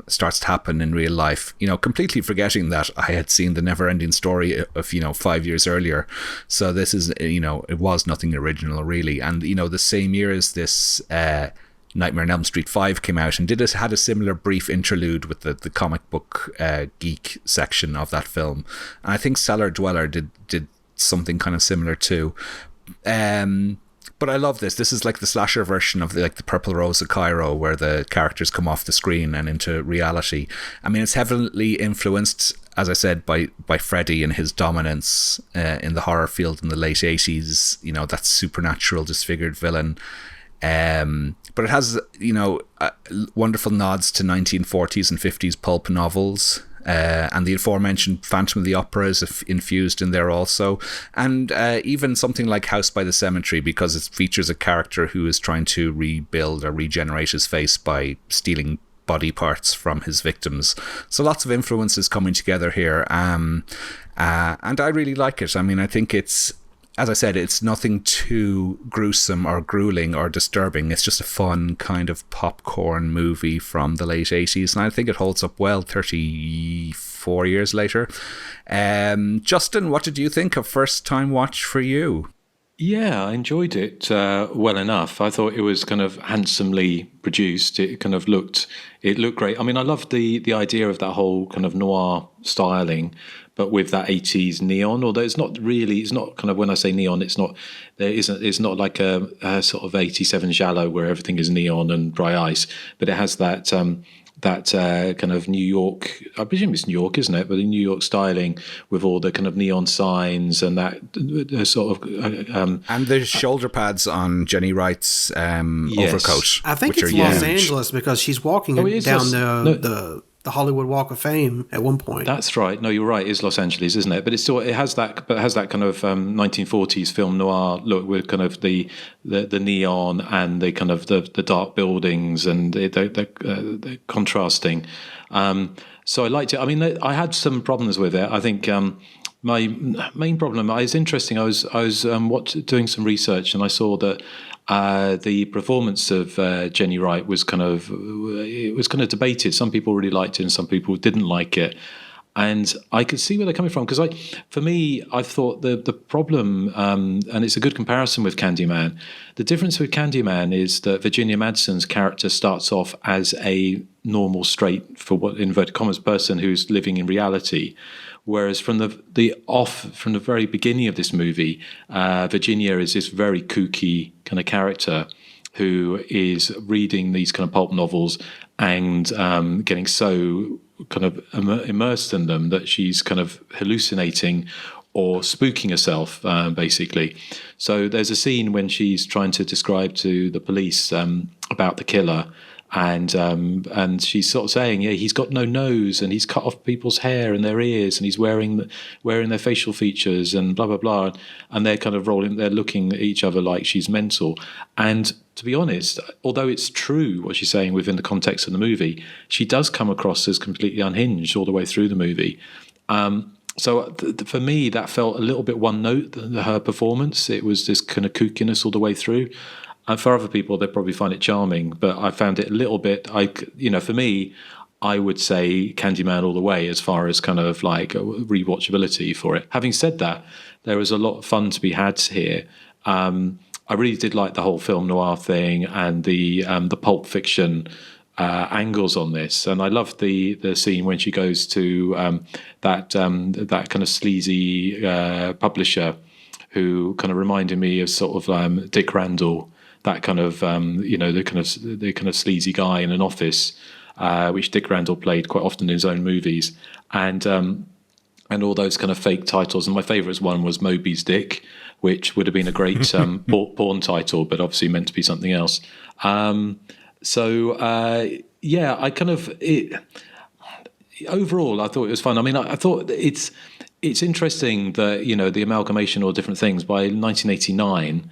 starts to happen in real life, completely forgetting that I had seen the never-ending story of 5 years earlier. So this is, it was nothing original really. And the same year as this Nightmare on Elm Street 5 came out, and had a similar brief interlude with the comic book geek section of that film. And I think Cellar Dweller did something kind of similar too. But I love this. This is like the slasher version of the Purple Rose of Cairo, where the characters come off the screen and into reality. I mean, it's heavily influenced, as I said, by Freddy and his dominance in the horror field in the late 80s, that supernatural disfigured villain. But it has, wonderful nods to 1940s and 50s pulp novels. And the aforementioned Phantom of the Opera is infused in there also. And even something like House by the Cemetery, because it features a character who is trying to rebuild or regenerate his face by stealing body parts from his victims. So lots of influences coming together here. And I really like it. I mean, I think it's, as I said, it's nothing too gruesome or grueling or disturbing. It's just a fun kind of popcorn movie from the late 80s. And I think it holds up well 34 years later. Justin, what did you think of first time watch for you? Yeah, I enjoyed it well enough. I thought it was kind of handsomely produced. It kind of looked great. I mean, I loved the idea of that whole kind of noir styling, but with that 80s neon. Although it's not kind of, when I say neon, it's not like a sort of 87 giallo where everything is neon and dry ice, but it has that kind of New York, I presume it's New York, isn't it? But the New York styling with all the kind of neon signs and that sort of... and the shoulder pads on Jenny Wright's overcoat. I think it's Los Angeles because she's walking down the Hollywood Walk of Fame at one point. That's right. No, you're right. It's Los Angeles, isn't it? But it has that kind of 1940s film noir look with kind of the neon and the kind of the dark buildings and the contrasting. So I liked it. I mean, I had some problems with it. I think my main problem is interesting. I was doing some research and I saw that the performance of Jenny Wright was kind of debated. Some people really liked it and some people didn't like it. And I could see where they're coming from because for me, I thought the problem, and it's a good comparison with Candyman. The difference with Candyman is that Virginia Madsen's character starts off as a normal, straight, for what inverted commas, person who's living in reality. Whereas from the very beginning of this movie, Virginia is this very kooky kind of character who is reading these kind of pulp novels and getting so kind of immersed in them that she's kind of hallucinating or spooking herself, basically. So there's a scene when she's trying to describe to the police about the killer. And she's sort of saying, yeah, he's got no nose and he's cut off people's hair and their ears and he's wearing their facial features and blah, blah, blah. And they're kind of they're looking at each other like she's mental. And to be honest, although it's true what she's saying within the context of the movie, she does come across as completely unhinged all the way through the movie. So for me, that felt a little bit one note, her performance. It was this kind of kookiness all the way through. And for other people, they probably find it charming, but I found it a little bit, for me, I would say Candyman all the way as far as kind of like rewatchability for it. Having said that, there was a lot of fun to be had here. I really did like the whole film noir thing and the Pulp Fiction angles on this, and I loved the scene when she goes to that kind of sleazy publisher who kind of reminded me of sort of Dick Randall. That kind of the kind of sleazy guy in an office, which Dick Randall played quite often in his own movies, and all those kind of fake titles. And my favourite one was Moby's Dick, which would have been a great porn title, but obviously meant to be something else. I kind of overall I thought it was fun. I mean, I thought it's interesting that the amalgamation or different things by 1989.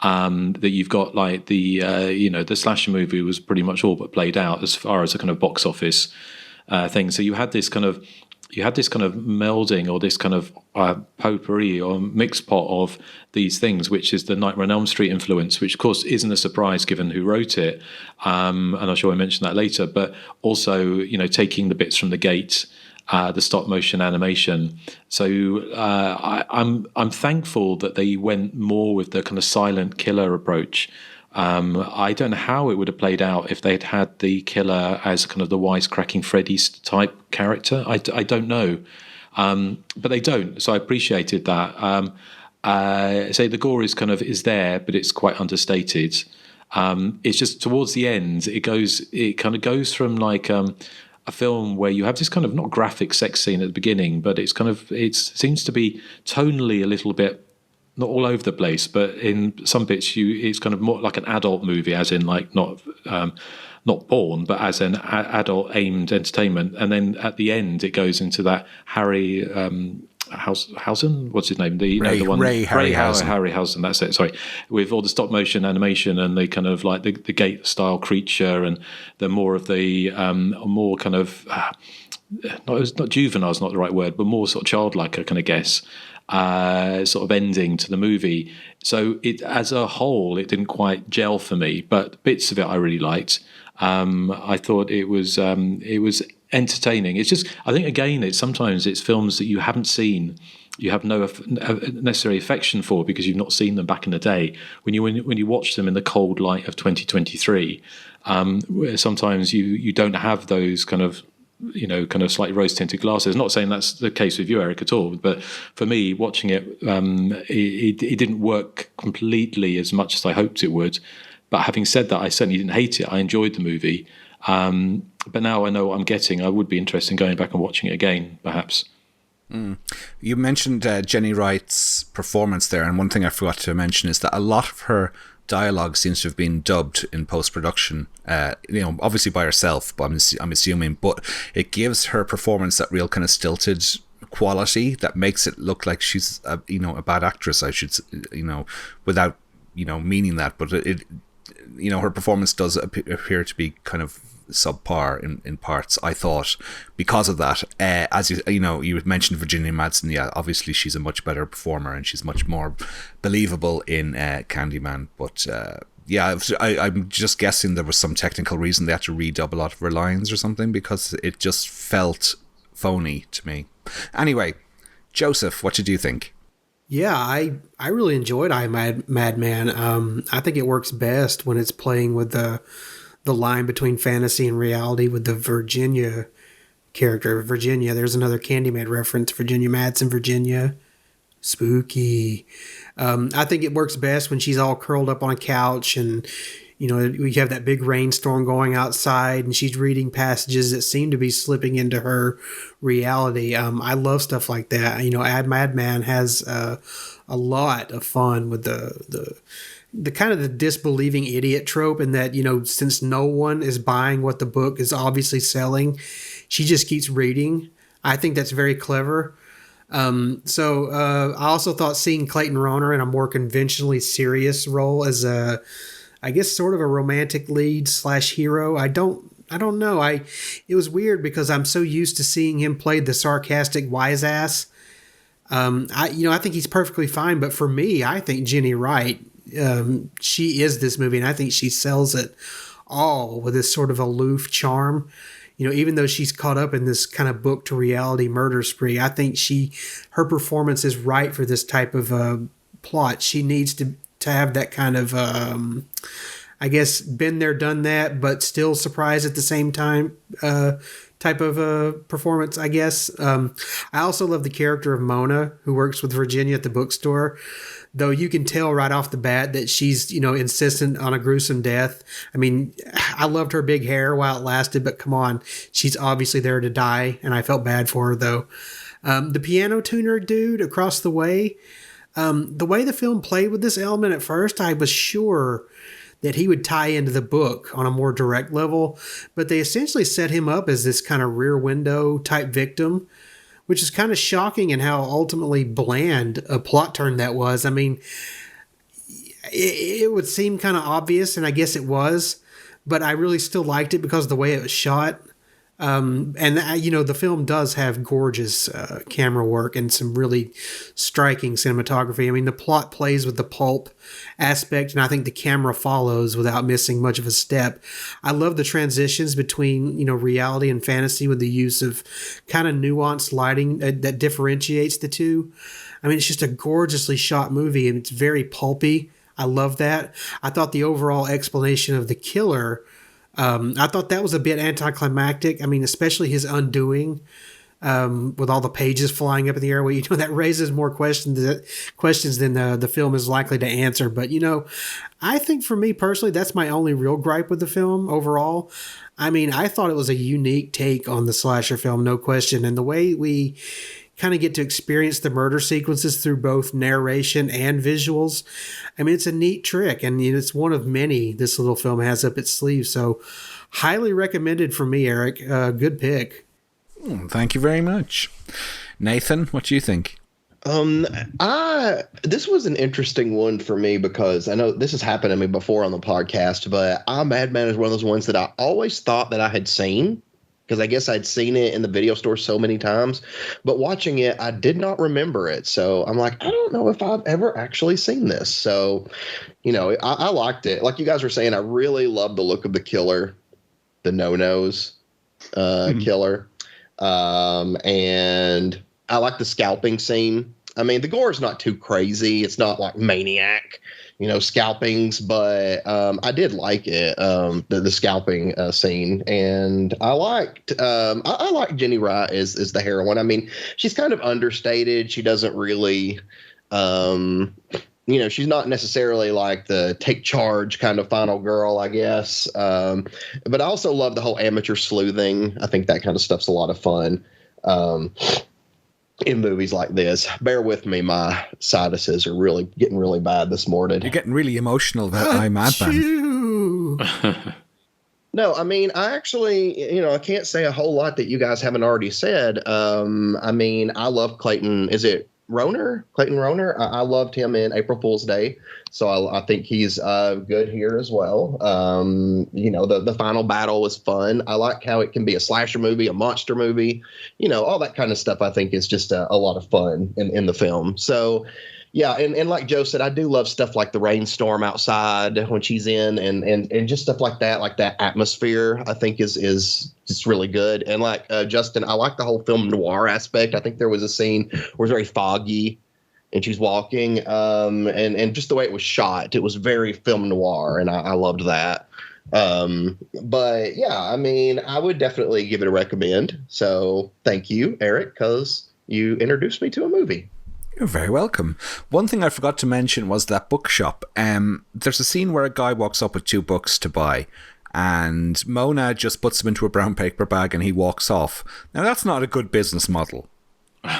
That you've got like the slasher movie was pretty much all but played out as far as a kind of box office thing. So you had this kind of melding or this kind of potpourri or mixed pot of these things, which is the Nightmare on Elm Street influence, which of course isn't a surprise given who wrote it, and I'm sure I mentioned that later. But also taking the bits from The Gate. The stop motion animation. So I'm thankful that they went more with the kind of silent killer approach. I don't know how it would have played out if they'd had the killer as kind of the wisecracking Freddy type character. I don't know, but they don't. So I appreciated that. The gore is there, but it's quite understated. It's just towards the end, it kind of goes from like. A film where you have this kind of not graphic sex scene at the beginning, but it seems to be tonally a little bit not all over the place, but in some bits it's kind of more like an adult movie, as in like not porn, but as an adult aimed entertainment. And then at the end it goes into that Harry Harryhausen, what's his name? Ray Harryhausen. That's it. Sorry, with all the stop motion animation and the kind of like the Gate style creature, and the more of the more kind of not juvenile is not the right word, but more sort of childlike, I kind of guess. Sort of ending to the movie. So it, as a whole, it didn't quite gel for me, but bits of it I really liked. I thought it was entertaining. It's just, I think again, sometimes it's films that you haven't seen, you have no necessary affection for because you've not seen them back in the day. When you watch them in the cold light of 2023, sometimes you don't have those kind of slightly rose-tinted glasses. Not saying that's the case with you, Erik, at all, but for me, watching it, it didn't work completely as much as I hoped it would. But having said that, I certainly didn't hate it. I enjoyed the movie. But now I know what I'm getting. I would be interested in going back and watching it again, perhaps. You mentioned Jenny Wright's performance there, and one thing I forgot to mention is that a lot of her dialogue seems to have been dubbed in post-production, obviously by herself, but I'm assuming, but it gives her performance that real kind of stilted quality that makes it look like she's a bad actress, I should, without meaning that, but it her performance does appear to be kind of subpar in parts, I thought, because of that. As you mentioned Virginia Madsen, yeah, obviously she's a much better performer and she's much more believable in Candyman, but I'm just guessing there was some technical reason they had to redub a lot of her lines or something, because it just felt phony to me. Anyway, Joseph, what did you think? Yeah, I really enjoyed Madman. I think it works best when it's playing with the line between fantasy and reality with the Virginia character. Virginia, there's another Candyman reference. Virginia Madsen, Virginia. Spooky. I think it works best when she's all curled up on a couch and, we have that big rainstorm going outside and she's reading passages that seem to be slipping into her reality. I love stuff like that. Madman has a lot of fun with the kind of the disbelieving idiot trope, and that, since no one is buying what the book is obviously selling, she just keeps reading. I think that's very clever. I also thought seeing Clayton Rohner in a more conventionally serious role as I guess sort of a romantic lead / hero. I don't know. It was weird because I'm so used to seeing him play the sarcastic wise ass. I think he's perfectly fine, but for me, I think Jenny Wright, she is this movie, and I think she sells it all with this sort of aloof charm. Even though she's caught up in this kind of book to reality murder spree, I think her performance is right for this type of plot. She needs to have that kind of, I guess, been there, done that, but still surprised at the same time type of performance, I guess. I also love the character of Mona, who works with Virginia at the bookstore, though you can tell right off the bat that she's, insistent on a gruesome death. I mean, I loved her big hair while it lasted, but come on, she's obviously there to die, and I felt bad for her, though. The piano tuner dude across the way, the way the film played with this element at first, I was sure that he would tie into the book on a more direct level, but they essentially set him up as this kind of rear window type victim, which is kind of shocking, and how ultimately bland a plot turn that was. I mean, it would seem kind of obvious, and I guess it was, but I really still liked it because of the way it was shot. The film does have gorgeous camera work and some really striking cinematography. I mean, the plot plays with the pulp aspect, and I think the camera follows without missing much of a step. I love the transitions between, reality and fantasy with the use of kind of nuanced lighting that differentiates the two. I mean, it's just a gorgeously shot movie, and it's very pulpy. I love that. I thought the overall explanation of the killer, I thought that was a bit anticlimactic. I mean, especially his undoing, with all the pages flying up in the air. Well, that raises more questions than the film is likely to answer. But, I think for me personally, that's my only real gripe with the film overall. I mean, I thought it was a unique take on the slasher film, no question. And the way we kind of get to experience the murder sequences through both narration and visuals, I mean, it's a neat trick, and it's one of many this little film has up its sleeve. So highly recommended for me, Erik. Good pick. Thank you very much. Nathan, what do you think? This was an interesting one for me because I know this has happened to me before on the podcast, but Madman is one of those ones that I always thought that I had seen, because I guess I'd seen it in the video store so many times, but watching it, I did not remember it. So I'm like, I don't know if I've ever actually seen this. So, I liked it. Like you guys were saying, I really love the look of the killer, the no-nos. killer. And I like the scalping scene. I mean, the gore is not too crazy. It's not like Maniac, scalpings, but I did like it, the scalping scene. And I liked I like Jenny Wright as the heroine. I mean, she's kind of understated. She doesn't really she's not necessarily like the take charge kind of final girl, I guess. But I also love the whole amateur sleuthing. I think that kind of stuff's a lot of fun. In movies like this. Bear with me, my sinuses are getting really bad this morning. You're getting really emotional about I'm Madman. No, I mean, I actually, I can't say a whole lot that you guys haven't already said. I mean, I love Clayton. Is it Rohner? Clayton Rohner? I loved him in April Fool's Day. So I think he's good here as well. The final battle was fun. I like how it can be a slasher movie, a monster movie, all that kind of stuff. I think is just a lot of fun in the film. So, yeah, and like Joe said, I do love stuff like the rainstorm outside when she's in, and just stuff like that atmosphere. I think is just really good. And like Justin, I like the whole film noir aspect. I think there was a scene where it's very foggy. And she's walking, and just the way it was shot, it was very film noir, and I loved that. But yeah, I mean, I would definitely give it a recommend. So thank you, Erik, because you introduced me to a movie. You're very welcome. One thing I forgot to mention was that bookshop. There's a scene where a guy walks up with 2 books to buy, and Mona just puts them into a brown paper bag and he walks off. Now, that's not a good business model.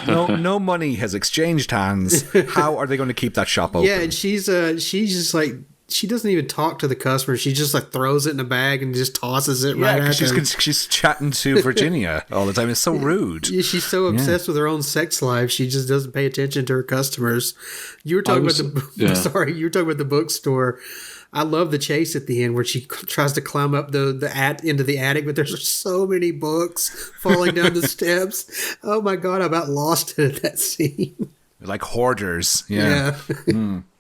No money has exchanged hands. How are they going to keep that shop open? Yeah, and she's just like, she doesn't even talk to the customer. She just like throws it in a bag and just tosses it right at them. She's chatting to Virginia all the time. It's so rude. Yeah, she's so obsessed with her own sex life. She just doesn't pay attention to her customers. You were talking about the bookstore. I love the chase at the end where she tries to climb up into the attic, but there's so many books falling down the steps. Oh my God, I about lost it at that scene. Like hoarders. Yeah.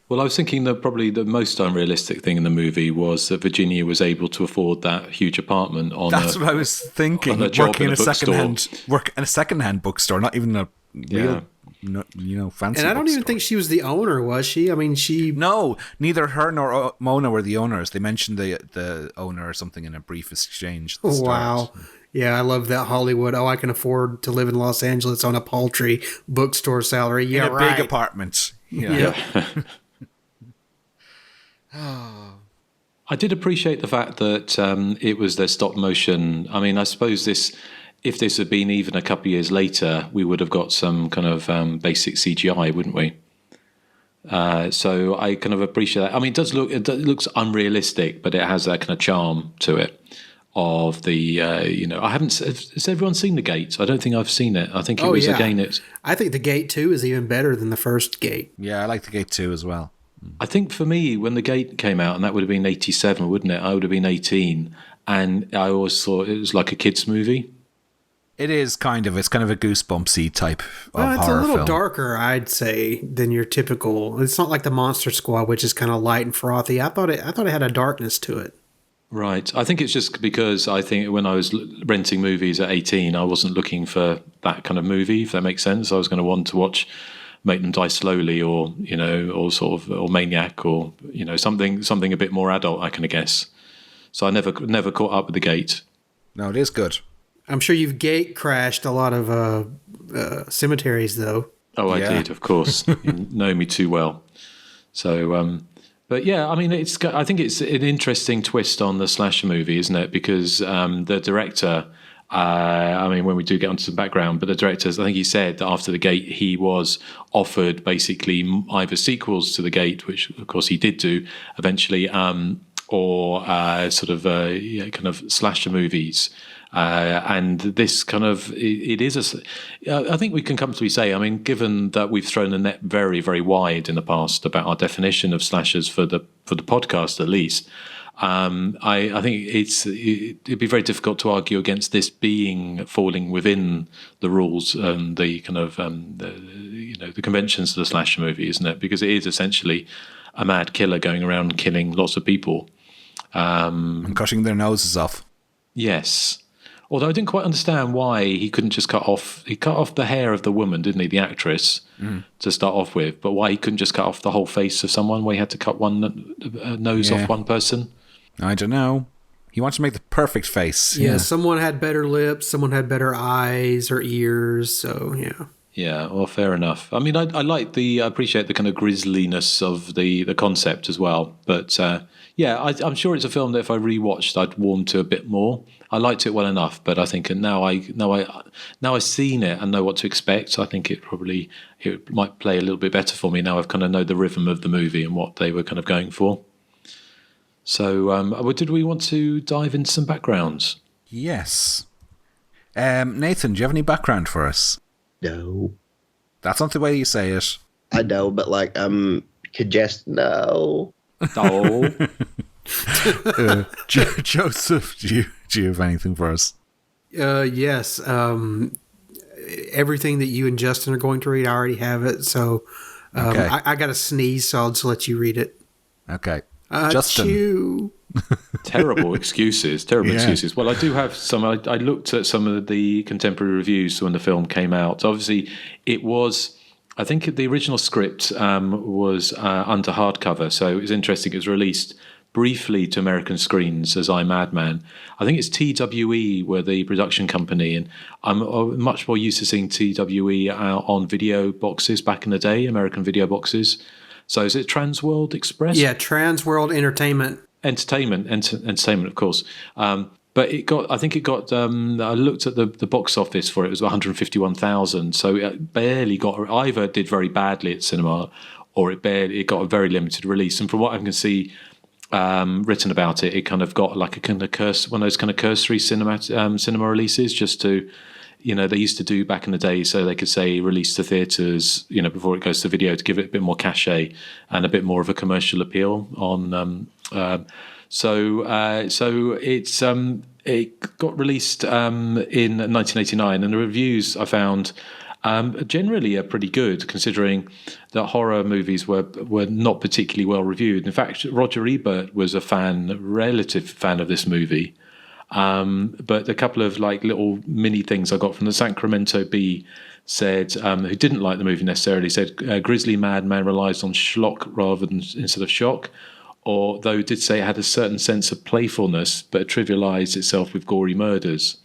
Well, I was thinking that probably the most unrealistic thing in the movie was that Virginia was able to afford that huge apartment on. That's what I was thinking. Working in a secondhand bookstore, not even a real, fancy. And I don't even think she was the owner, was she? I mean, No, neither her nor Mona were the owners. They mentioned the owner or something in a brief exchange. Wow. Yeah, I love that Hollywood. Oh, I can afford to live in Los Angeles on a paltry bookstore salary. Yeah, in a big apartment. Yeah. I did appreciate the fact that it was their stop motion. I mean, I suppose if this had been even a couple of years later, we would have got some kind of basic CGI, wouldn't we? So I kind of appreciate that. I mean, it looks unrealistic, but it has that kind of charm to it. Of the, I haven't. Has everyone seen The Gate? I don't think I've seen it. I think it was again. I think The Gate 2 is even better than the first Gate. Yeah, I like The Gate 2 as well. I think for me, when The Gate came out, and that would have been 87, wouldn't it? I would have been 18, and I always thought it was like a kids' movie. It is kind of. It's kind of a goosebumpsy type of horror film. It's a little darker, I'd say, than your typical. It's not like the Monster Squad, which is kind of light and frothy. I thought it had a darkness to it. Right. I think it's just because I think when I was renting movies at 18, I wasn't looking for that kind of movie, if that makes sense. I was going to want to watch Make Them Die Slowly or Maniac or, something a bit more adult, I can guess. So I never caught up with The Gate. No, it is good. I'm sure you've gate crashed a lot of cemeteries, though. Oh, I did, of course. You know me too well. So, but yeah, I mean, I think it's an interesting twist on the slasher movie, isn't it? Because the director, when we do get onto some background, but the director, I think he said that after The Gate, he was offered basically either sequels to The Gate, which of course he did do eventually, or kind of slasher movies. And this kind of, it is I think we can comfortably say, I mean, given that we've thrown the net very, very wide in the past about our definition of slashers for the podcast at least, I think it'd be very difficult to argue against this falling within the rules and the kind of the conventions of the slasher movie, isn't it? Because it is essentially a mad killer going around killing lots of people and cutting their noses off. Yes. Although I didn't quite understand why he couldn't just cut off the hair of the woman, didn't he, the actress, to start off with, but why he couldn't just cut off the whole face of someone, why he had to cut one nose off one person? I don't know. He wanted to make the perfect face. Yeah, someone had better lips, someone had better eyes or ears, so yeah. Yeah, well, fair enough. I mean, I appreciate the kind of grisliness of the concept as well. But I'm sure it's a film that if I rewatched, I'd warm to a bit more. I liked it well enough, but I think now I've seen it and know what to expect. I think it might play a little bit better for me now. I've kind of know the rhythm of the movie and what they were kind of going for. So, did we want to dive into some backgrounds? Yes. Nathan, do you have any background for us? No. That's not the way you say it. I know, but could just no. No. Joseph, do you have anything for us? Yes. Everything that you and Justin are going to read, I already have it. So Okay. I got to sneeze, so I'll just let you read it. Okay. Justin. Chew. Terrible excuses. Well, I do have some. I looked at some of the contemporary reviews when the film came out. Obviously, it was. I think the original script was under hardcover, so it was interesting. It was released briefly to American screens as I, Madman. I think it's TWE were the production company, and I'm much more used to seeing TWE on video boxes back in the day, American video boxes. So is it Transworld Express? Yeah, Transworld Entertainment, of course. But I looked at the box office for it. It was 151,000. So it barely either did very badly at cinema, or it got a very limited release. And from what I can see written about it, it kind of got like a kind of one of those kind of cursory cinema releases, just to, they used to do back in the day, so they could say release to theatres, before it goes to video, to give it a bit more cachet and a bit more of a commercial appeal on. So it got released in 1989, and the reviews I found generally are pretty good, considering that horror movies were not particularly well reviewed. In fact, Roger Ebert was a relative fan of this movie. But a couple of little mini things I got from the Sacramento Bee said, who didn't like the movie necessarily, said Grizzly Madman relies on schlock instead of shock, though did say it had a certain sense of playfulness, but trivialized itself with gory murders.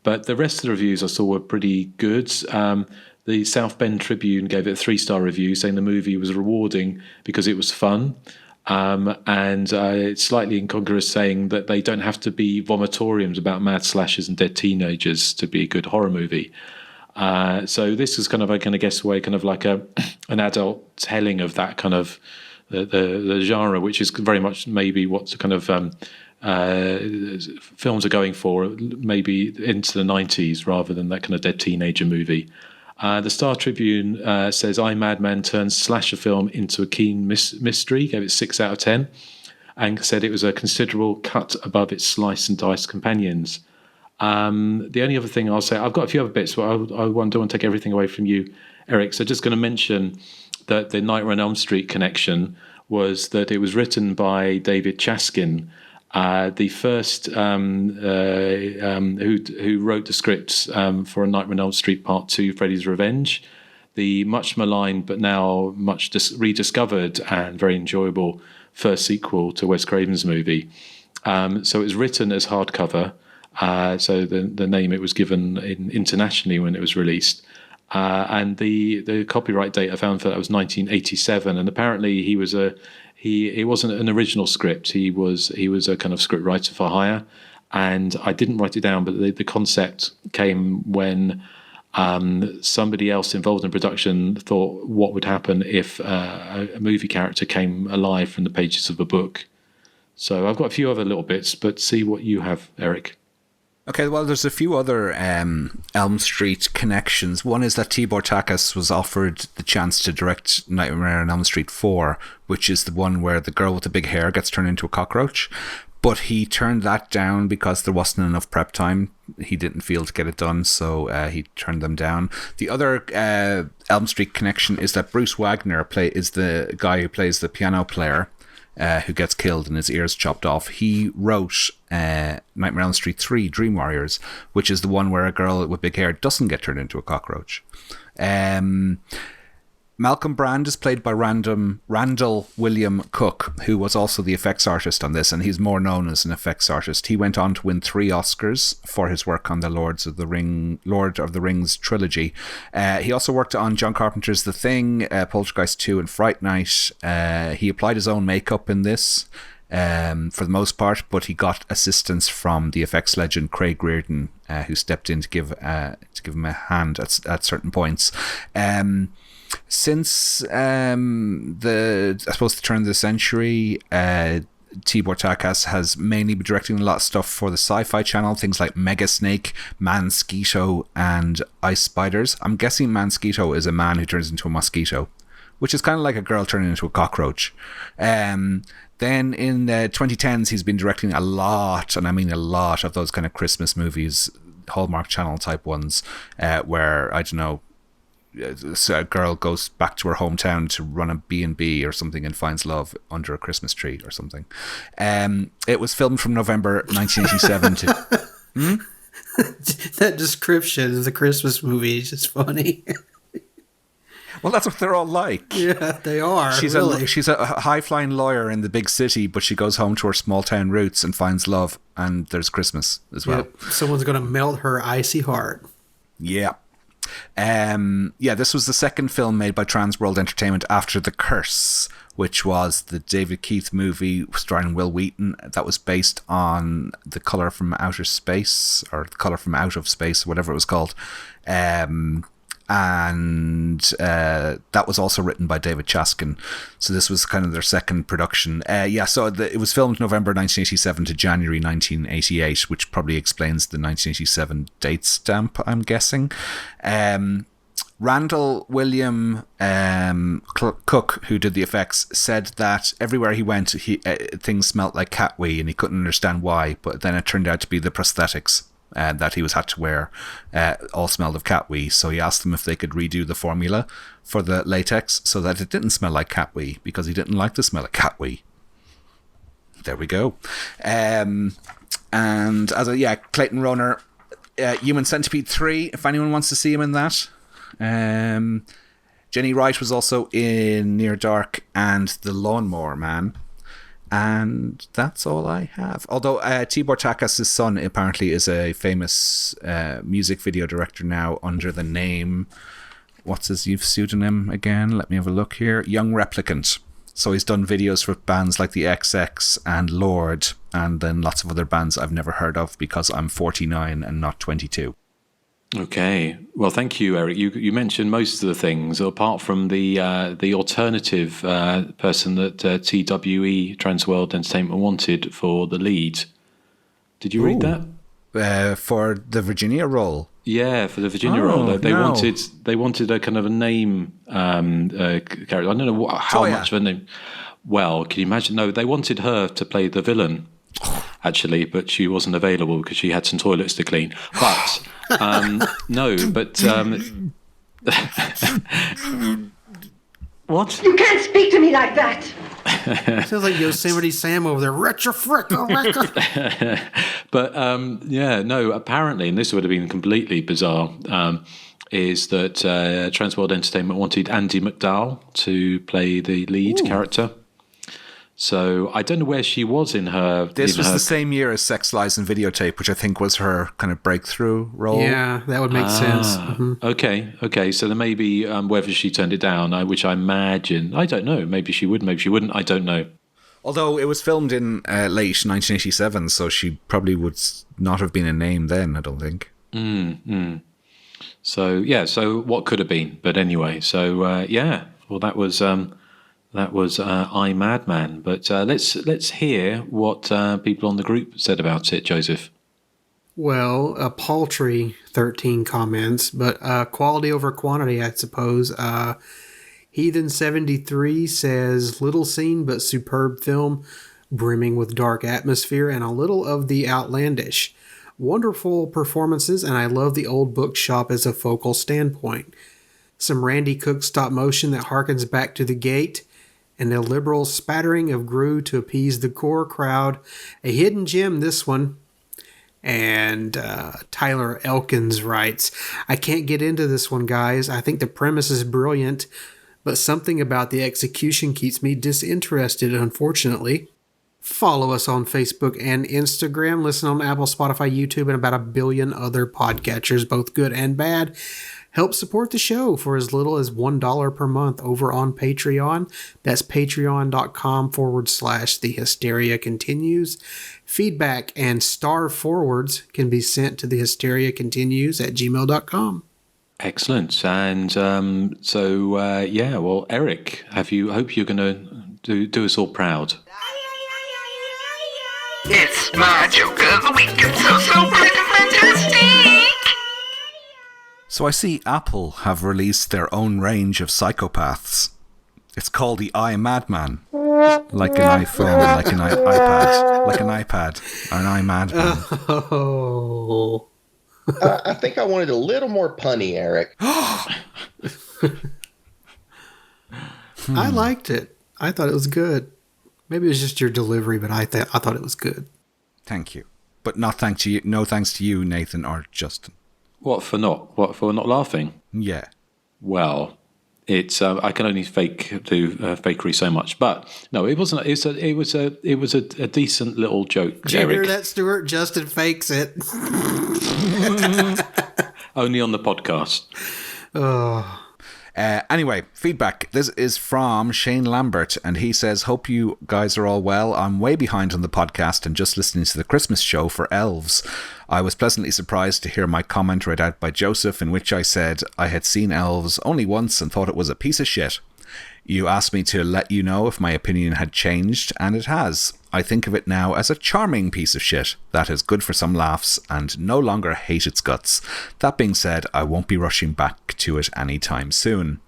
But the rest of the reviews I saw were pretty good. The South Bend Tribune gave it a 3-star review, saying the movie was rewarding because it was fun. And it's slightly incongruous, saying that they don't have to be vomitoriums about mad slashers and dead teenagers to be a good horror movie. So this is kind of, I kind of guess, kind of like an adult telling of that kind of the genre, which is very much maybe what kind of films are going for, maybe into the 90s, rather than that kind of dead teenager movie. The Star Tribune says, I, Madman turns slasher film into a keen mystery, gave it 6 out of 10, and said it was a considerable cut above its slice and dice companions. The only other thing I'll say, I've got a few other bits, but I don't want to take everything away from you, Erik. So just going to mention that the Nightmare on Elm Street connection was that it was written by David Chaskin, the first who wrote the scripts for A Nightmare on Elm Street Part 2, Freddy's Revenge, the much maligned but now much rediscovered and very enjoyable first sequel to Wes Craven's movie. So it was written as hardcover, so the name it was given internationally when it was released. And the copyright date I found for that was 1987, and apparently he wasn't an original script. He was a kind of script writer for hire, and I didn't write it down, but the concept came when somebody else involved in production thought what would happen if a movie character came alive from the pages of a book. So I've got a few other little bits, but see what you have, Erik. Okay, well, there's a few other Elm Street connections. One is that Tibor Takas was offered the chance to direct Nightmare on Elm Street 4, which is the one where the girl with the big hair gets turned into a cockroach. But he turned that down because there wasn't enough prep time. He didn't feel to get it done, so he turned them down. The other Elm Street connection is that Bruce Wagner is the guy who plays the piano player who gets killed and his ears chopped off. He wrote Nightmare on Elm Street 3, Dream Warriors, which is the one where a girl with big hair doesn't get turned into a cockroach. Malcolm Brand is played by Randall William Cook, who was also the effects artist on this, and he's more known as an effects artist. He went on to win 3 Oscars for his work on the Lord of the Rings trilogy. He also worked on John Carpenter's The Thing, Poltergeist 2, and Fright Night. He applied his own makeup in this for the most part, but he got assistance from the effects legend Craig Reardon, who stepped in to give him a hand at certain points. Since the turn of the century, Tibor Takas has mainly been directing a lot of stuff for the Sci-Fi Channel, things like Mega Snake, Mansquito, and Ice Spiders. I'm guessing Mansquito is a man who turns into a mosquito, which is kind of like a girl turning into a cockroach. Then in the 2010s, he's been directing a lot, and I mean a lot, of those kind of Christmas movies, Hallmark Channel type ones, where, I don't know, a girl goes back to her hometown to run a B&B or something and finds love under a Christmas tree or something. It was filmed from November 1987 to... That description of the Christmas movie is just funny. Well, that's what they're all like. Yeah, they are. She's a high-flying lawyer in the big city, but she goes home to her small-town roots and finds love, and there's Christmas as well. Yep. Someone's going to melt her icy heart. Yeah. This was the second film made by Transworld Entertainment after The Curse, which was the David Keith movie starring Will Wheaton that was based on The Colour from Outer Space, or The Colour from Out of Space, whatever it was called. That was also written by David Chaskin. So this was kind of their second production. It was filmed November 1987 to January 1988, which probably explains the 1987 date stamp, I'm guessing. Randall William Cook, who did the effects, said that everywhere he went, things smelt like cat wee, and he couldn't understand why, but then it turned out to be the prosthetics that he had to wear all smelled of cat wee. So he asked them if they could redo the formula for the latex so that it didn't smell like cat wee, because he didn't like the smell of cat wee. There we go. And Clayton Rohner, Human Centipede 3, if anyone wants to see him in that. Jenny Wright was also in Near Dark and The Lawnmower Man. And that's all I have. Although Tibor Takas' son apparently is a famous music video director now under the name... What's his pseudonym again? Let me have a look here. Young Replicant. So he's done videos for bands like the XX and Lord, and then lots of other bands I've never heard of because I'm 49 and not 22. Okay. Well, thank you, Erik. You mentioned most of the things, apart from the alternative person that TWE, Transworld Entertainment, wanted for the lead. Did you read that? For the Virginia role? Yeah, for the Virginia role. They wanted a kind of a name character. I don't know how much of a name. Well, can you imagine? No, they wanted her to play the villain, actually, but she wasn't available because she had some toilets to clean. But... What? You can't speak to me like that. Sounds like Yosemite Sam over there. Retro fricka. But apparently, and this would have been completely bizarre, is that Transworld Entertainment wanted Andie MacDowell to play the lead character. So I don't know where she was in her... This was the same year as Sex, Lies and Videotape, which I think was her kind of breakthrough role. Yeah, that would make sense. Mm-hmm. Okay. So there may be whether she turned it down, which I imagine... I don't know. Maybe she would, maybe she wouldn't. I don't know. Although it was filmed in late 1987, so she probably would not have been a name then, I don't think. So what could have been? But anyway, well, that was... I, Madman. But let's hear what people on the group said about it, Joseph. Well, a paltry 13 comments, but quality over quantity, I suppose. Heathen73 says, little seen but superb film, brimming with dark atmosphere and a little of the outlandish. Wonderful performances, and I love the old bookshop as a focal standpoint. Some Randy Cook stop motion that harkens back to The Gate, and a liberal spattering of Gru to appease the core crowd. A hidden gem, this one. And Tyler Elkins writes, I can't get into this one, guys. I think the premise is brilliant, but something about the execution keeps me disinterested, unfortunately. Follow us on Facebook and Instagram. Listen on Apple, Spotify, YouTube, and about 1 billion other podcatchers, both good and bad. Help support the show for as little as $1 per month over on Patreon. That's patreon.com/The Hysteria Continues. Feedback and star forwards can be sent to The Hysteria Continues at gmail.com. Excellent. And well, Erik, hope you're going to do us all proud. It's my joke of the week. It's so great and fantastic. So I see Apple have released their own range of psychopaths. It's called the iMadman. Like an iPhone, like an iPad, like an iPad, or an iMadman. Oh. I think I wanted a little more punny, Erik. I liked it. I thought it was good. Maybe it was just your delivery, but I thought it was good. Thank you. But no thanks to you, Nathan or Justin. What for not laughing? Yeah. Well, it's I can only do fakery so much, but no, it wasn't. It was a decent little joke. Did you hear that, Stuart? Justin fakes it. Only on the podcast. Oh. Anyway, feedback. This is from Shane Lambert, and he says, hope you guys are all well. I'm way behind on the podcast and just listening to the Christmas show for Elves. I was pleasantly surprised to hear my comment read out by Joseph, in which I said I had seen Elves only once and thought it was a piece of shit. You asked me to let you know if my opinion had changed, and it has. I think of it now as a charming piece of shit that is good for some laughs and no longer hate its guts. That being said, I won't be rushing back to it anytime soon.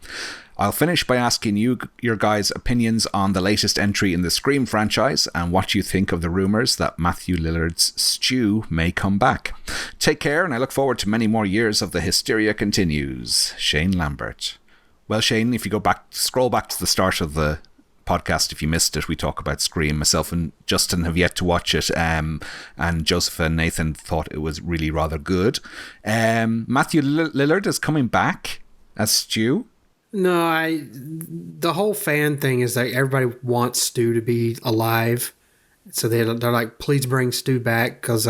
I'll finish by asking you your guys' opinions on the latest entry in the Scream franchise and what you think of the rumours that Matthew Lillard's Stu may come back. Take care, and I look forward to many more years of the Hysteria Continues. Shane Lambert. Well, Shane, if you scroll back to the start of the podcast, if you missed it, we talk about Scream. Myself and Justin have yet to watch it, and Joseph and Nathan thought it was really rather good. Matthew Lillard is coming back as Stu. No, the whole fan thing is that everybody wants Stu to be alive, so they're like, please bring Stu back, because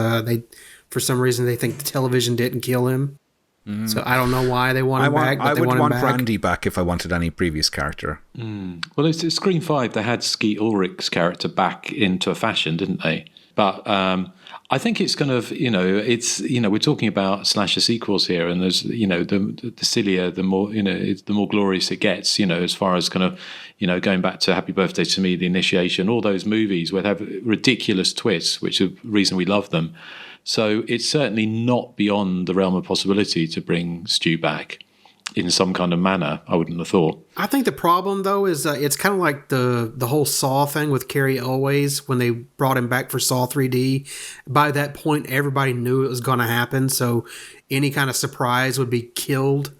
for some reason they think the television didn't kill him. Mm. So I don't know why they want him back. But I would want back. Brandy back if I wanted any previous character. Mm. Well, it's Scream 5. They had Skeet Ulrich's character back into a fashion, didn't they? But I think it's kind of, we're talking about slasher sequels here, and there's, the sillier, the more, the more glorious it gets, as far as kind of, going back to Happy Birthday to Me, The Initiation, all those movies where they have ridiculous twists, which is the reason we love them. So it's certainly not beyond the realm of possibility to bring Stu back in some kind of manner, I wouldn't have thought. I think the problem, though, is it's kind of like the whole Saw thing with Carrie Elways when they brought him back for Saw 3D. By that point, everybody knew it was going to happen, so any kind of surprise would be killed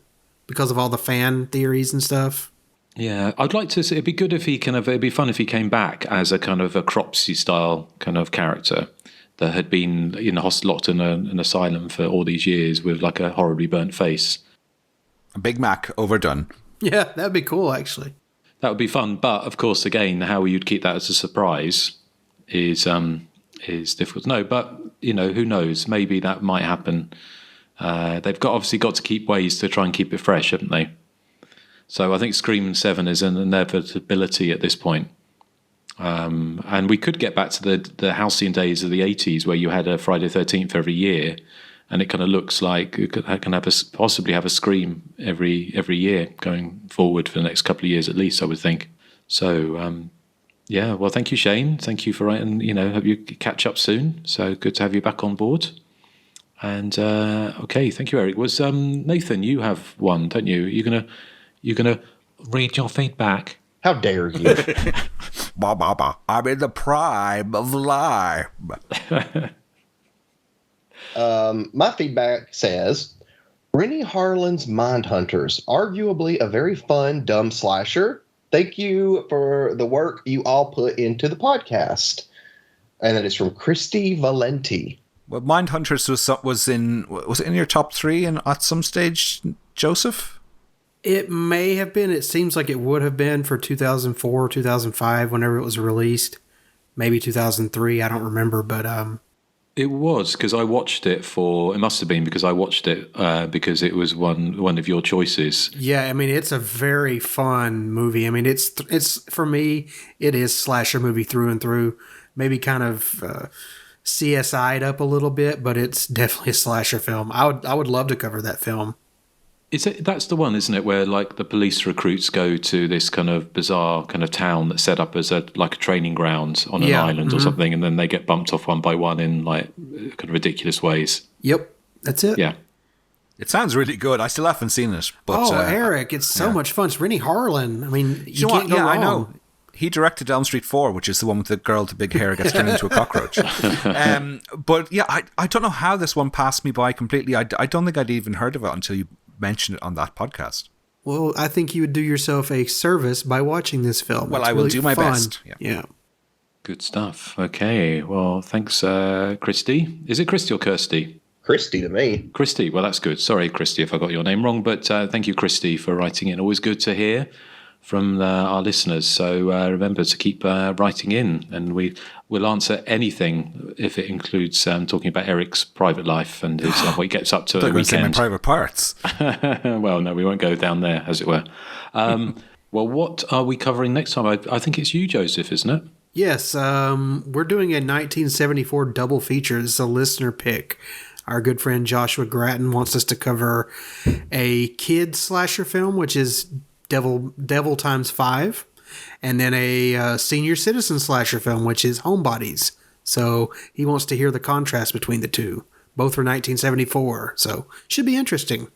because of all the fan theories and stuff. Yeah, I'd like to see, it'd be good if it'd be fun if he came back as a kind of a Cropsey style kind of character that had been locked in an asylum for all these years with like a horribly burnt face. A Big Mac overdone. Yeah, that'd be cool, actually. That would be fun, but of course, again, how you'd keep that as a surprise is difficult to know. But who knows? Maybe that might happen. They've obviously got to keep ways to try and keep it fresh, haven't they? So I think Scream 7 is an inevitability at this point. And we could get back to the halcyon days of the 80s where you had a Friday 13th every year, and it kind of looks like it can possibly have a Scream every year going forward for the next couple of years at least, I would think. So, well, thank you, Shane. Thank you for writing. Hope you catch up soon. So good to have you back on board. And okay, thank you, Erik. Was Nathan? You have one, don't you? You're gonna read your feedback. How dare you? I'm in the prime of life. My feedback says, Rennie Harlin's Mindhunters, arguably a very fun, dumb slasher. Thank you for the work you all put into the podcast. And that is from Christy Valenti. Well, Mindhunters was it in your top 3 at some stage, Joseph? It may have been. It seems like it would have been for 2004, 2005, whenever it was released. Maybe 2003. I don't remember, but it was because I watched it it must have been because I watched it because it was one of your choices. Yeah, I mean, it's a very fun movie. I mean, it's for me, it is slasher movie through and through. Maybe kind of CSI'd up a little bit, but it's definitely a slasher film. I would love to cover that film. That's the one, isn't it, where like the police recruits go to this kind of bizarre kind of town that's set up as a training ground on an island or something, and then they get bumped off one by one in like kind of ridiculous ways. Yep, that's it. Yeah, it sounds really good. I still haven't seen it, but Erik, it's so much fun. It's Rennie Harlan. I mean, you can't go wrong. I know. He directed Elm Street 4, which is the one with the girl with the big hair gets turned into a cockroach. But yeah, I don't know how this one passed me by completely. I don't think I'd even heard of it until you mentioned it on that podcast. Well, I think you would do yourself a service by watching this film. Well, I will do my best. Yeah. Good stuff. Okay. Well, thanks, Christy. Is it Christy or Kirsty? Christy to me. Christy. Well, that's good. Sorry, Christy, if I got your name wrong. But thank you, Christy, for writing in. Always good to hear from our listeners. So remember to keep writing in, and we'll answer anything if it includes talking about Erik's private life and his, what he gets up to at the weekend. My private parts. Well, no, we won't go down there, as it were. Well, what are we covering next time? I think it's you, Joseph, isn't it? Yes, we're doing a 1974 double feature. This is a listener pick. Our good friend Joshua Gratton wants us to cover a kid slasher film, which is Devil times 5, and then a senior citizen slasher film, which is Homebodies. So he wants to hear the contrast between the two. Both were 1974, so should be interesting.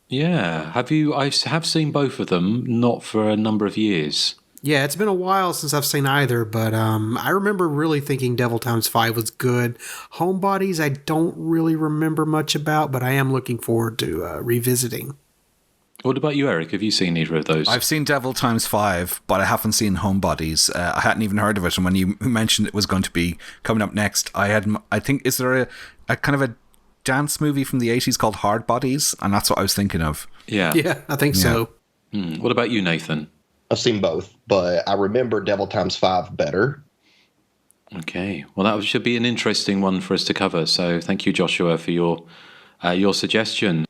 Yeah. I have seen both of them, not for a number of years. Yeah, it's been a while since I've seen either, but I remember really thinking Devil times 5 was good. Homebodies, I don't really remember much about, but I am looking forward to revisiting. What about you, Erik? Have you seen either of those? I've seen Devil times 5, but I haven't seen Homebodies. I hadn't even heard of it, and when you mentioned it was going to be coming up next, I think, is there a kind of a dance movie from the 80s called Hard Bodies? And that's what I was thinking of. Yeah, I think so. What about you, Nathan? I've seen both, but I remember Devil times 5 better. Okay. Well, that should be an interesting one for us to cover. So thank you, Joshua, for your suggestion.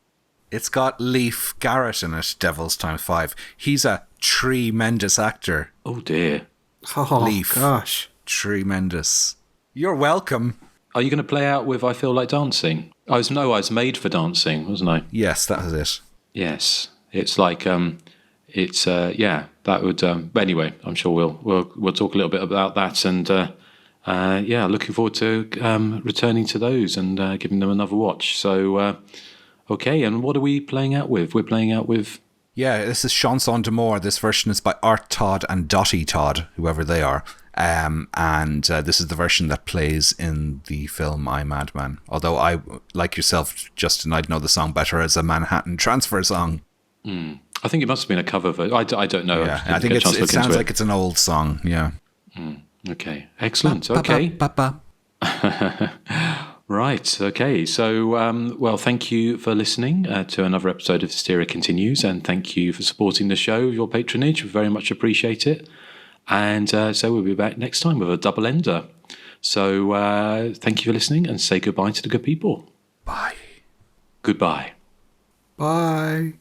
It's got Leif Garrett in it, Devils times 5. He's a tremendous actor. Oh, dear. Oh, Leif. Gosh. Tremendous. You're welcome. Are you going to play out with I Feel Like Dancing? I was made for dancing, wasn't I? Yes, that was it. Yes. It's like, that would, but anyway, I'm sure we'll talk a little bit about that, and looking forward to returning to those and giving them another watch. So, okay, and what are we playing out with? We're playing out with... Yeah, this is Chanson d'Amour. This version is by Art Todd and Dottie Todd, whoever they are. And this is the version that plays in the film I, Madman. Although I, like yourself, Justin, I'd know the song better as a Manhattan Transfer song. I think it must have been a cover version. I don't know. Yeah, I think it sounds like it's an old song, yeah. Okay, excellent. Okay. Right, okay. So, thank you for listening to another episode of Hysteria Continues, and thank you for supporting the show with your patronage. We very much appreciate it. And so we'll be back next time with a double ender. So thank you for listening, and say goodbye to the good people. Bye. Goodbye. Bye.